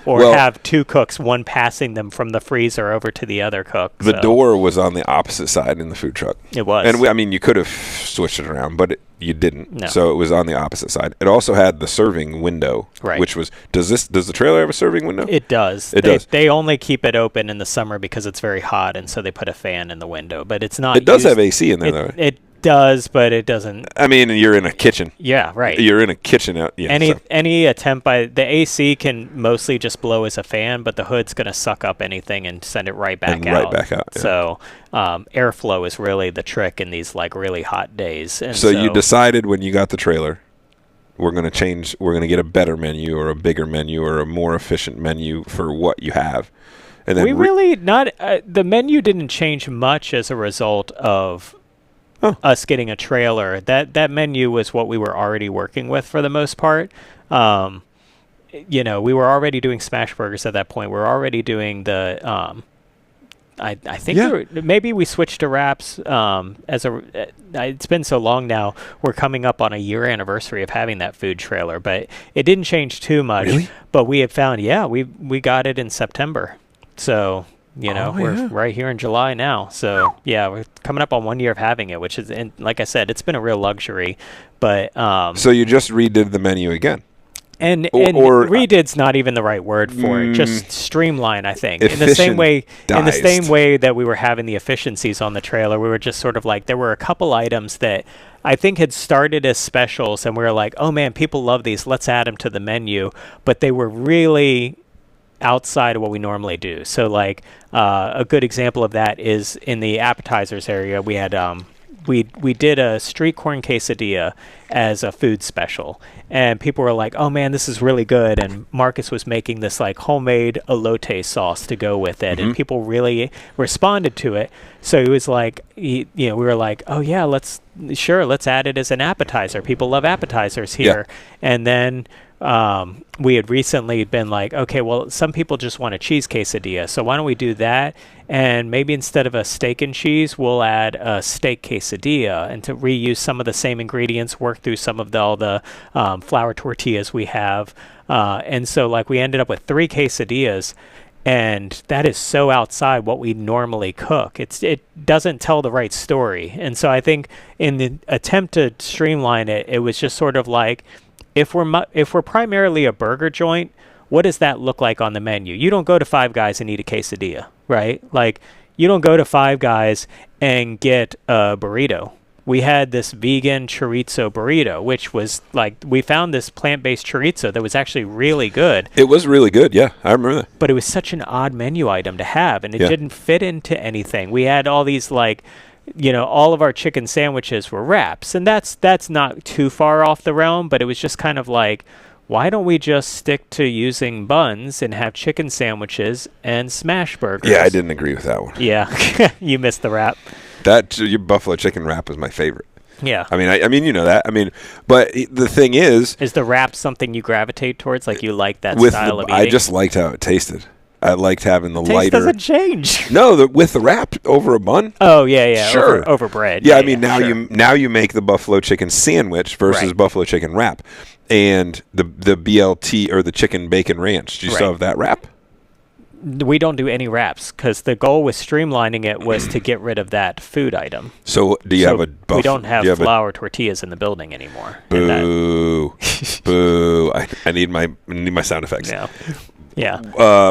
or have 2 cooks, one passing them from the freezer over to the other cook. The door was on the opposite side in the food truck. It was. And you could have switched it around, but you didn't. No. So it was on the opposite side. It also had the serving window, right. Which was, does the trailer have a serving window? It does. It does. They only keep it open in the summer because it's very hot, and so they put a fan in the window. But it's not. It does have AC in there, though. It does, but it doesn't. I mean, you're in a kitchen. Yeah, right. You're in a kitchen. Any attempt by the AC can mostly just blow as a fan, but the hood's going to suck up anything and send it right back out. Right back out. Yeah. So airflow is really the trick in these like really hot days. And so you decided when you got the trailer, we're going to change. We're going to get a better menu or a bigger menu or a more efficient menu for what you have. And then the menu didn't change much as a result of us getting a trailer. That menu was what we were already working with for the most part. We were already doing smash burgers at that point. We were already doing the I think maybe we switched to wraps it's been so long now. We're coming up on a year anniversary of having that food trailer, but it didn't change too much. Really? But we had found we got it in September. So we're right here in July now. So we're coming up on 1 year of having it, which is, and like I said, it's been a real luxury. But so you just redid the menu again, and redid's not even the right word for it. Just streamline, I think. In the same way that we were having the efficiencies on the trailer, we were just sort of like, there were a couple items that I think had started as specials, and we were like, oh man, people love these. Let's add them to the menu. But they were really outside of what we normally do. So like a good example of that is in the appetizers area. We had we did a street corn quesadilla as a food special, and people were like, oh man, this is really good. And Marcus was making this like homemade elote sauce to go with it, and people really responded to it. So it was like, we were like, oh yeah, let's add it as an appetizer. People love appetizers here. And then we had recently been like, okay, well, some people just want a cheese quesadilla, so why don't we do that? And maybe instead of a steak and cheese, we'll add a steak quesadilla, and to reuse some of the same ingredients, work through some of all the flour tortillas we have. And so like we ended up with 3 quesadillas. And that is so outside what we normally cook. It doesn't tell the right story. And so I think in the attempt to streamline it, it was just sort of like, if we're primarily a burger joint, what does that look like on the menu? You don't go to Five Guys and eat a quesadilla, right? Like, you don't go to Five Guys and get a burrito. We had this vegan chorizo burrito, which was like, we found this plant-based chorizo that was actually really good. It was really good, yeah. I remember that. But it was such an odd menu item to have, and it didn't fit into anything. We had all these, like, all of our chicken sandwiches were wraps, and that's not too far off the realm, but it was just kind of like, why don't we just stick to using buns and have chicken sandwiches and smash burgers? Yeah, I didn't agree with that one. Yeah, you missed the wrap. Your buffalo chicken wrap was my favorite. Yeah. I mean, you know that. I mean, but the thing is the wrap something you gravitate towards? Like, you like that style of eating? I just liked how it tasted. I liked having the lighter. Taste doesn't change. No, with the wrap over a bun. Oh yeah, sure. Over bread. Yeah, I mean now you make the buffalo chicken sandwich versus buffalo chicken wrap, and the BLT or the chicken bacon ranch. Do you still have that wrap? We don't do any wraps because the goal with streamlining it was to get rid of that food item. So do you have a buffalo? We don't have flour tortillas in the building anymore. Boo, boo! I need my sound effects. Yeah. Yeah.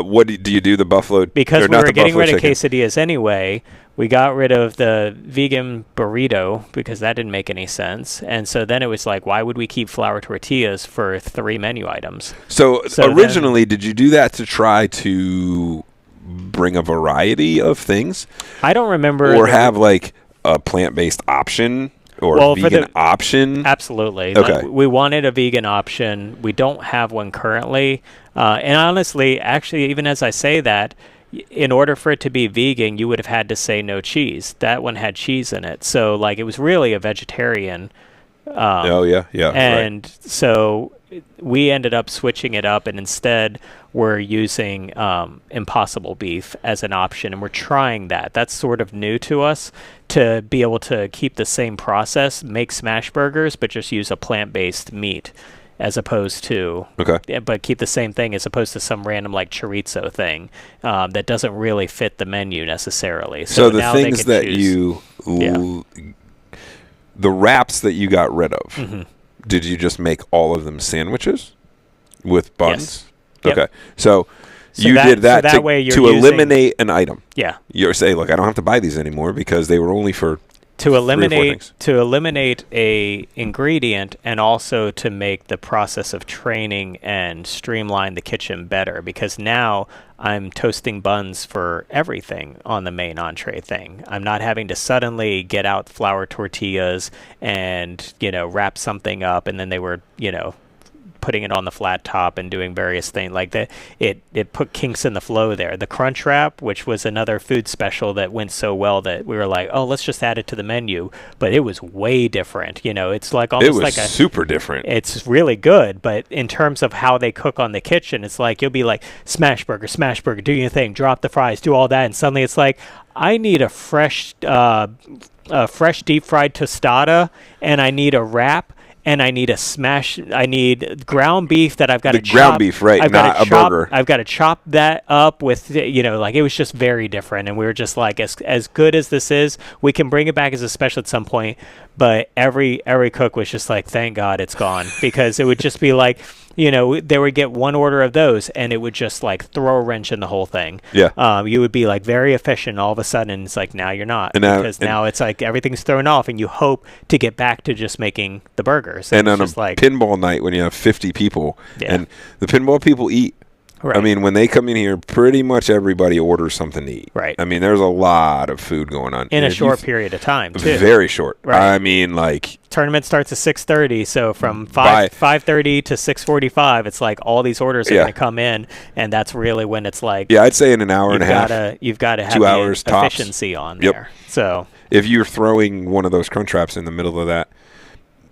What do you do the buffalo? Because we were getting rid of quesadillas anyway. We got rid of the vegan burrito because that didn't make any sense. And so then it was like, why would we keep flour tortillas for 3 menu items? So originally, did you do that to try to bring a variety of things? I don't remember. Or have like a plant-based option or vegan option? Absolutely. Okay. Like, we wanted a vegan option. We don't have one currently. And honestly, actually, even as I say that, in order for it to be vegan, you would have had to say no cheese. That one had cheese in it. So, like, it was really a vegetarian. And so we ended up switching it up, and instead we're using Impossible beef as an option, and we're trying that. That's sort of new to us, to be able to keep the same process, make smash burgers, but just use a plant-based meat. As opposed to, but keep the same thing as opposed to some random like chorizo thing that doesn't really fit the menu necessarily. So the things that the wraps that you got rid of, did you just make all of them sandwiches with buns? Yes. Okay, so you did that to eliminate an item. Yeah, you're saying, look, I don't have to buy these anymore because they were only for. To eliminate a ingredient, and also to make the process of training and streamline the kitchen better, because now I'm toasting buns for everything on the main entree thing. I'm not having to suddenly get out flour tortillas and wrap something up, and then they were putting it on the flat top and doing various things like that. It put kinks in the flow there. The crunch wrap, which was another food special that went so well that we were like, oh, let's just add it to the menu. But it was way different. It's like almost super different. It's really good, but in terms of how they cook on the kitchen, it's like you'll be like, smash burger, do your thing, drop the fries, do all that, and suddenly it's like, I need a fresh deep fried tostada, and I need a wrap. And I need I need ground beef that I've got to chop. Ground beef, right, not a burger. I've got to chop that up with, like, it was just very different. And we were just like, as good as this is, we can bring it back as a special at some point. But every cook was just like, thank God it's gone. Because it would just be like, they would get one order of those, and it would just like throw a wrench in the whole thing. Yeah. You would be like very efficient. All of a sudden, it's like, now you're not, because now it's like everything's thrown off, and you hope to get back to just making the burgers. And on a pinball night when you have 50 people, and the pinball people eat. Right. I mean, when they come in here, pretty much everybody orders something to eat. Right. I mean, there's a lot of food going on. In a short period of time, too. Very short. Right. I mean, like... Tournament starts at 6:30, so from 5:30 to 6:45, it's like all these orders are going to come in, and that's really when it's like... Yeah, I'd say in an hour and a half. You've got to have 2 hours the efficiency on there. So if you're throwing one of those crunch wraps in the middle of that,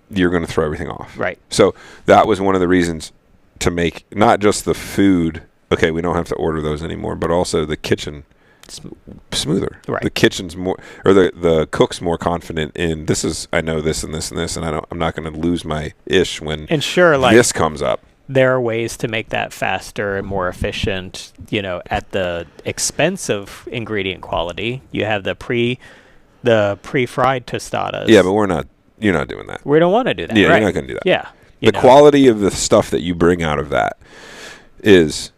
you're going to throw everything off. Right. So that was one of the reasons to make not just the food. Okay, we don't have to order those anymore, but also the kitchen smoother. Right. The kitchen's more, or the cook's more confident in I know this and this and this, and I'm not going to lose my ish when this comes up. There are ways to make that faster and more efficient, at the expense of ingredient quality. You have the pre-fried tostadas. Yeah, but you're not doing that. We don't want to do that. Yeah, right? You're not going to do that. Yeah. The quality of the stuff that you bring out of that is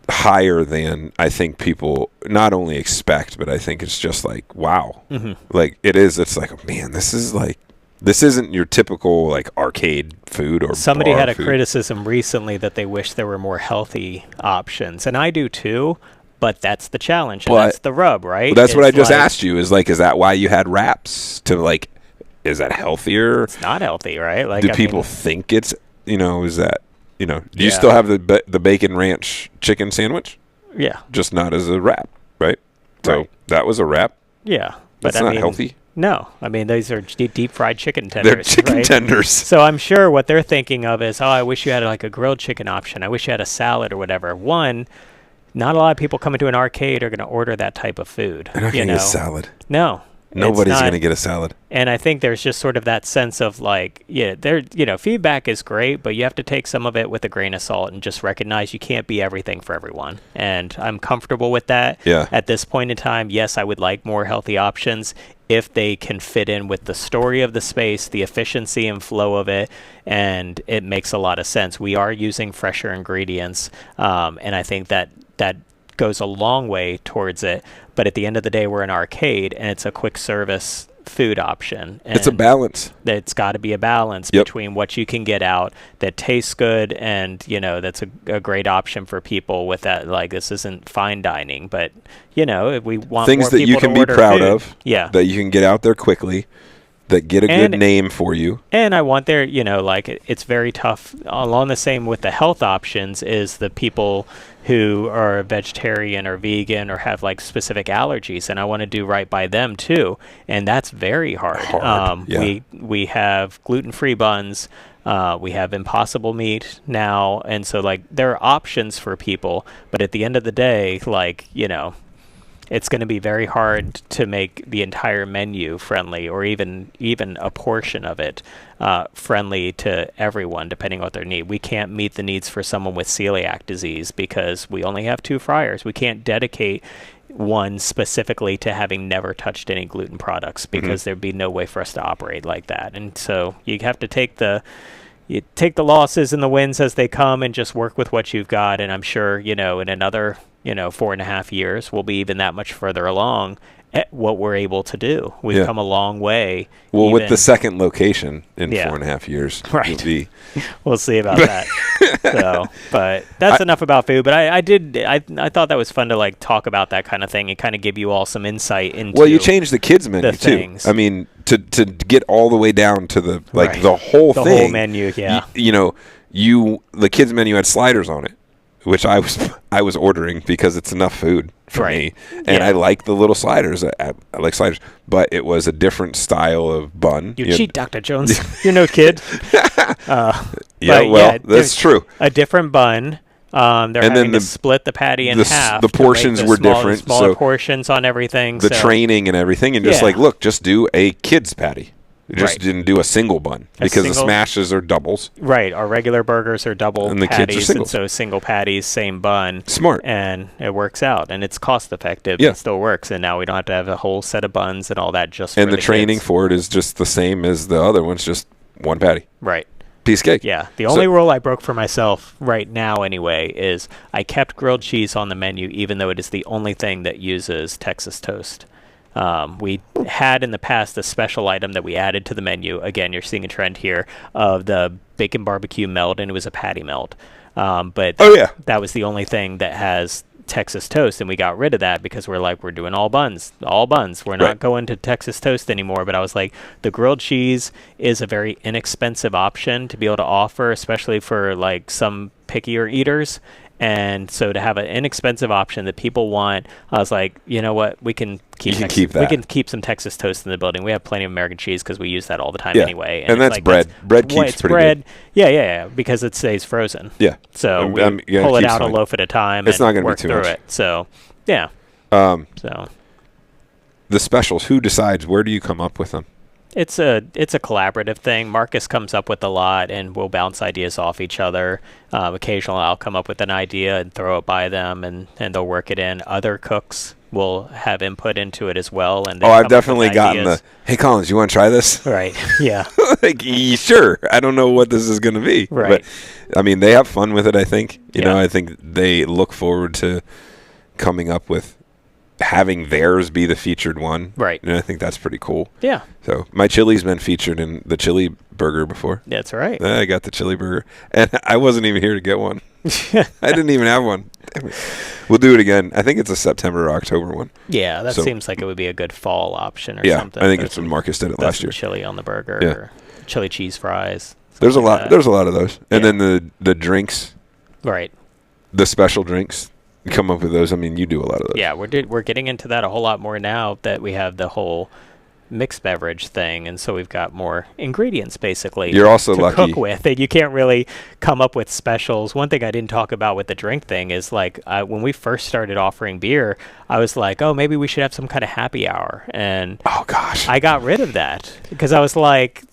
higher than I think people not only expect, but I think it's just like, wow. Mm-hmm. Like it is. It's like, man, this isn't your typical like arcade food or somebody bar had a food. criticism recently that they wish there were more healthy options, and I do too. But that's the challenge, and that's the rub, right? Well, that's what I just asked you. Is that why you had wraps? Is that healthier? It's not healthy, right? Like, do people think it's is that do you still have the bacon ranch chicken sandwich? Yeah, just not as a wrap, right? So that was a wrap. Yeah, but that's not healthy. No, I mean, these are deep fried chicken tenders. They're chicken tenders. So I'm sure what they're thinking of is, I wish you had like a grilled chicken option. I wish you had a salad or whatever. One, not a lot of people coming to an arcade are going to order that type of food. They're not going to get a salad. No. Nobody's going to get a salad. And I think there's just sort of that sense of like, feedback is great, but you have to take some of it with a grain of salt and just recognize you can't be everything for everyone. And I'm comfortable with that. Yeah. At this point in time, yes, I would like more healthy options if they can fit in with the story of the space, the efficiency and flow of it, and it makes a lot of sense. We are using fresher ingredients, and I think that goes a long way towards it. But at the end of the day, we're an arcade, and it's a quick service food option. And it's a balance. It's got to be a balance between what you can get out that tastes good, and that's a great option for people with that. Like, this isn't fine dining, but if we want things more that people you can to be order proud food, of, that you can get out there quickly, that get a good name for you. And I want there, it's very tough. Along the same with the health options is the people who are vegetarian or vegan or have like specific allergies, and I want to do right by them too. And that's very hard. We have gluten-free buns. We have Impossible Meat now. And so like there are options for people, but at the end of the day, it's going to be very hard to make the entire menu friendly, or even a portion of it friendly to everyone, depending on what their need. We can't meet the needs for someone with celiac disease because we only have 2 fryers. We can't dedicate one specifically to having never touched any gluten products because there'd be no way for us to operate like that. And so you have to take the losses and the wins as they come and just work with what you've got. And I'm sure, in another 4.5 years, we'll be even that much further along at what we're able to do. We've come a long way. Well, with the second location in 4.5 years. Right. We'll see about that. But that's enough about food. But I thought that was fun to like talk about that kind of thing and kind of give you all some insight into. Well, you changed the kids menu too. Things. I mean, to get all the way down to the the whole thing. The whole menu, yeah. The kids menu had sliders on it, which I was ordering because it's enough food for me, and I like the little sliders. I like sliders, but it was a different style of bun. You cheat, Dr. Jones. You're no kid. That's true. A different bun. They're having to split the patty in half. The portions were different. Smaller portions on everything. The training and everything, and just do a kid's patty. Just didn't do a single bun because the smashes are doubles. Right. Our regular burgers are double and the patties, kids are singles. and so single patties, same bun. Smart. And it works out, and it's cost effective. It still works, and now we don't have to have a whole set of buns and all that just for the training kids. for it is just the same as the other ones, just one patty. Right. Piece of cake. Yeah. The only rule I broke for myself right now anyway is I kept grilled cheese on the menu even though it is the only thing that uses Texas toast. We had in the past a special item that we added to the menu. Again, you're seeing a trend here of the bacon barbecue melt, and it was a patty melt. But that was the only thing that has Texas toast, and we got rid of that because we're doing all buns. We're not going to Texas toast anymore. But I was like, the grilled cheese is a very inexpensive option to be able to offer, especially for like some pickier eaters. And so to have an inexpensive option that people want, I was like, you know what, we can keep that. We can keep some Texas toast in the building. We have plenty of American cheese because we use that all the time anyway. And that's like, bread. Bread keeps pretty good. Yeah, because it stays frozen. Yeah. So we pull it out a loaf at a time and work through it. So, yeah. So the specials, who decides? Where do you come up with them? It's a collaborative thing. Marcus comes up with a lot, and we'll bounce ideas off each other. Occasionally, I'll come up with an idea and throw it by them, and they'll work it in. Other cooks will have input into it as well. And I've definitely gotten the, hey, Collins, you want to try this? Right, yeah. Like, sure. I don't know what this is going to be. Right. But, I mean, they have fun with it, I think. You know, I think they look forward to coming up with having theirs be the featured one. Right. And I think that's pretty cool. Yeah. So my chili's been featured in the chili burger before. That's right. I got the chili burger. And I wasn't even here to get one. I didn't even have one. We'll do it again. I think it's a September or October one. Yeah, that seems like it would be a good fall option or something. I think it's when Marcus did it last year. Chili on the burger or chili cheese fries. There's a lot. There's a lot of those. And then the drinks. Right. The special drinks. Come up with those. I mean, you do a lot of those. Yeah, we're getting into that a whole lot more now that we have the whole mixed beverage thing, and so we've got more ingredients basically. You're also to lucky. cook with, and you can't really come up with specials. One thing I didn't talk about with the drink thing is like when we first started offering beer, I was like, oh, maybe we should have some kind of happy hour, and oh gosh, I got rid of that because I was like,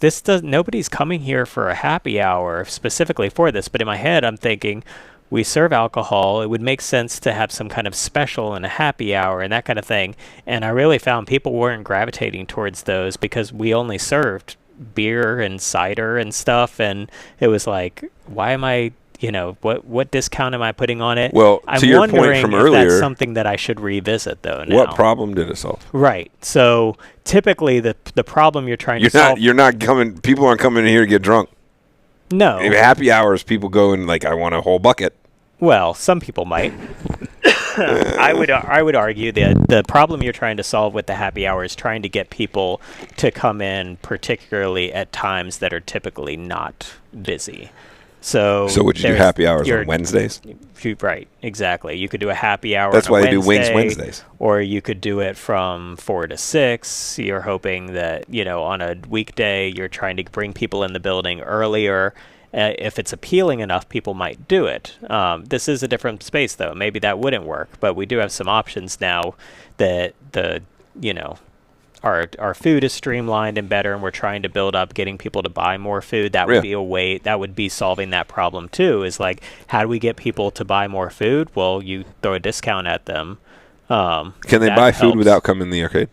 nobody's coming here for a happy hour specifically for this. But in my head, I'm thinking, we serve alcohol. It would make sense to have some kind of special and a happy hour and that kind of thing. And I really found people weren't gravitating towards those because we only served beer and cider and stuff. And it was like, why am I, what discount am I putting on it? Well, to your point from earlier, that's something that I should revisit though now. What problem did it solve? Right. So typically the problem you're trying to solve. People aren't coming in here to get drunk. No. Happy hours, people go and like, I want a whole bucket. Well, some people might. I would argue that the problem you're trying to solve with the happy hour is trying to get people to come in, particularly at times that are typically not busy. So would you do happy hours on Wednesdays? Right, exactly. You could do a happy hour. That's on why a they do Wings Wednesdays. Or you could do it from 4 to 6. You're hoping that on a weekday you're trying to bring people in the building earlier. If it's appealing enough, people might do it. This is a different space, though. Maybe that wouldn't work, but we do have some options now that our food is streamlined and better, and we're trying to build up getting people to buy more food. That would be a way. That would be solving that problem too. Is like, how do we get people to buy more food? Well, you throw a discount at them. Can they buy food without coming to the arcade?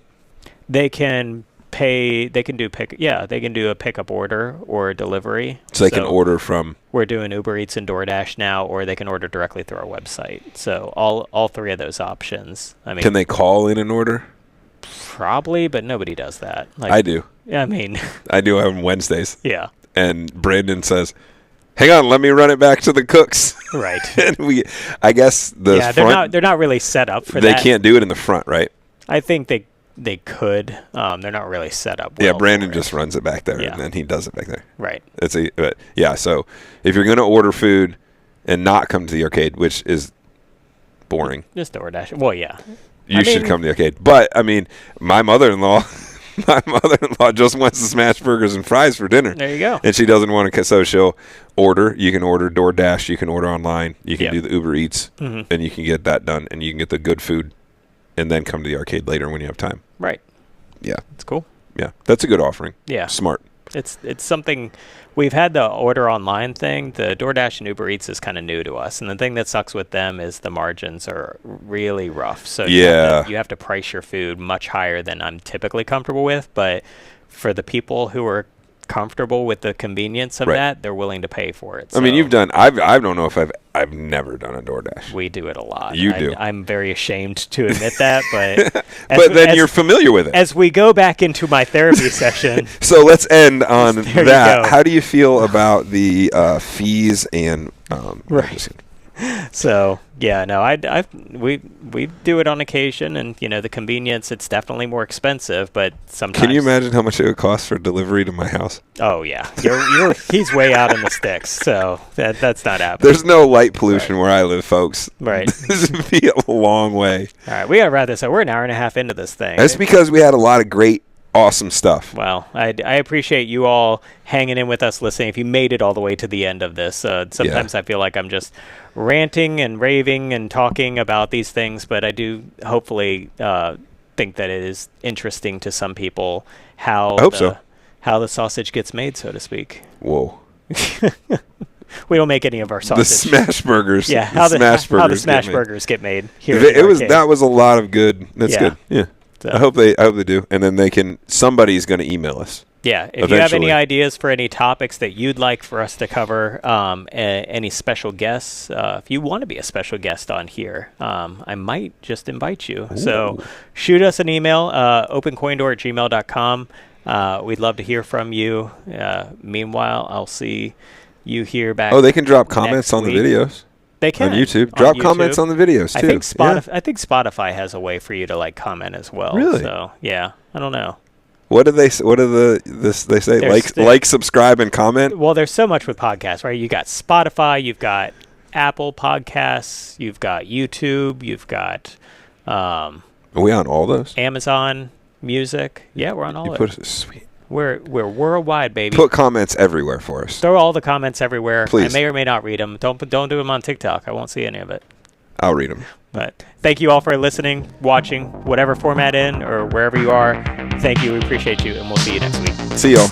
They can pay. They can do They can do a pickup order or a delivery. So they can order from. We're doing Uber Eats and DoorDash now, or they can order directly through our website. So all three of those options. I mean, can they call in an order? Probably, but nobody does that. Like, I do. I mean, I do on Wednesdays. Yeah. And Brandon says, "Hang on, let me run it back to the cooks." Right. And I guess they're not really set up for that. They can't do it in the front, right? I think they could. They're not really set up. Yeah, Brandon just runs it back there, and then he does it back there. Right. So if you're going to order food and not come to the arcade, which is boring, just DoorDash. Well, yeah. You should come to the arcade. But, I mean, my mother-in-law just wants to smash burgers and fries for dinner. There you go. And she doesn't want to, so she'll order. You can order DoorDash. You can order online. You can do the Uber Eats, and you can get that done. And you can get the good food and then come to the arcade later when you have time. Right. Yeah. It's cool. Yeah. That's a good offering. Yeah. Smart. It's something. We've had the order online thing. The DoorDash and Uber Eats is kind of new to us, and the thing that sucks with them is the margins are really rough. So you have to price your food much higher than I'm typically comfortable with. But for the people who are comfortable with the convenience of that, they're willing to pay for it. So I mean, you've done. I don't know if I've never done a DoorDash. We do it a lot. You do. I'm very ashamed to admit that, but but you're familiar with it. As we go back into my therapy session. So let's end on that. How do you feel about the fees and right? So yeah, no, we do it on occasion, and the convenience. It's definitely more expensive, but sometimes. Can you imagine how much it would cost for delivery to my house? Oh yeah, he's way out in the sticks, so that's not happening. There's no light pollution where I live, folks. Right. This would be a long way. All right, we gotta wrap this up. We're an hour and a half into this thing. That's because we had a lot of great, awesome stuff. Well, I appreciate you all hanging in with us, listening. If you made it all the way to the end of this, sometimes I feel like I'm just ranting and raving and talking about these things, but I do hopefully think that it is interesting to some people how the sausage gets made, so to speak. Whoa. We don't make any of our sausage. The smash burgers. Yeah, how the smash burgers get made here. That was a lot of good. That's good. Yeah. So. I hope they do, and then somebody's going to email us. Yeah, if you have any ideas for any topics that you'd like for us to cover, any special guests, if you want to be a special guest on here, I might just invite you. Ooh. So shoot us an email, opencoindoor@gmail.com. We'd love to hear from you. Meanwhile, I'll see you here back. Oh, they can drop comments on the videos. They can on YouTube. Drop comments on the videos too. I think Spotify has a way for you to comment as well. Really? So yeah, I don't know. What do they? What do they say? Like, subscribe, and comment. Well, there's so much with podcasts, right? You got Spotify, you've got Apple Podcasts, you've got YouTube, you've got. Are we on all those? Amazon Music. Yeah, we're on all of it. Sweet. We're worldwide, baby. Put comments everywhere for us. Throw all the comments everywhere. Please. I may or may not read them. Don't do them on TikTok. I won't see any of it. I'll read them. But thank you all for listening, watching, whatever format in or wherever you are. Thank you. We appreciate you, and we'll see you next week. See y'all.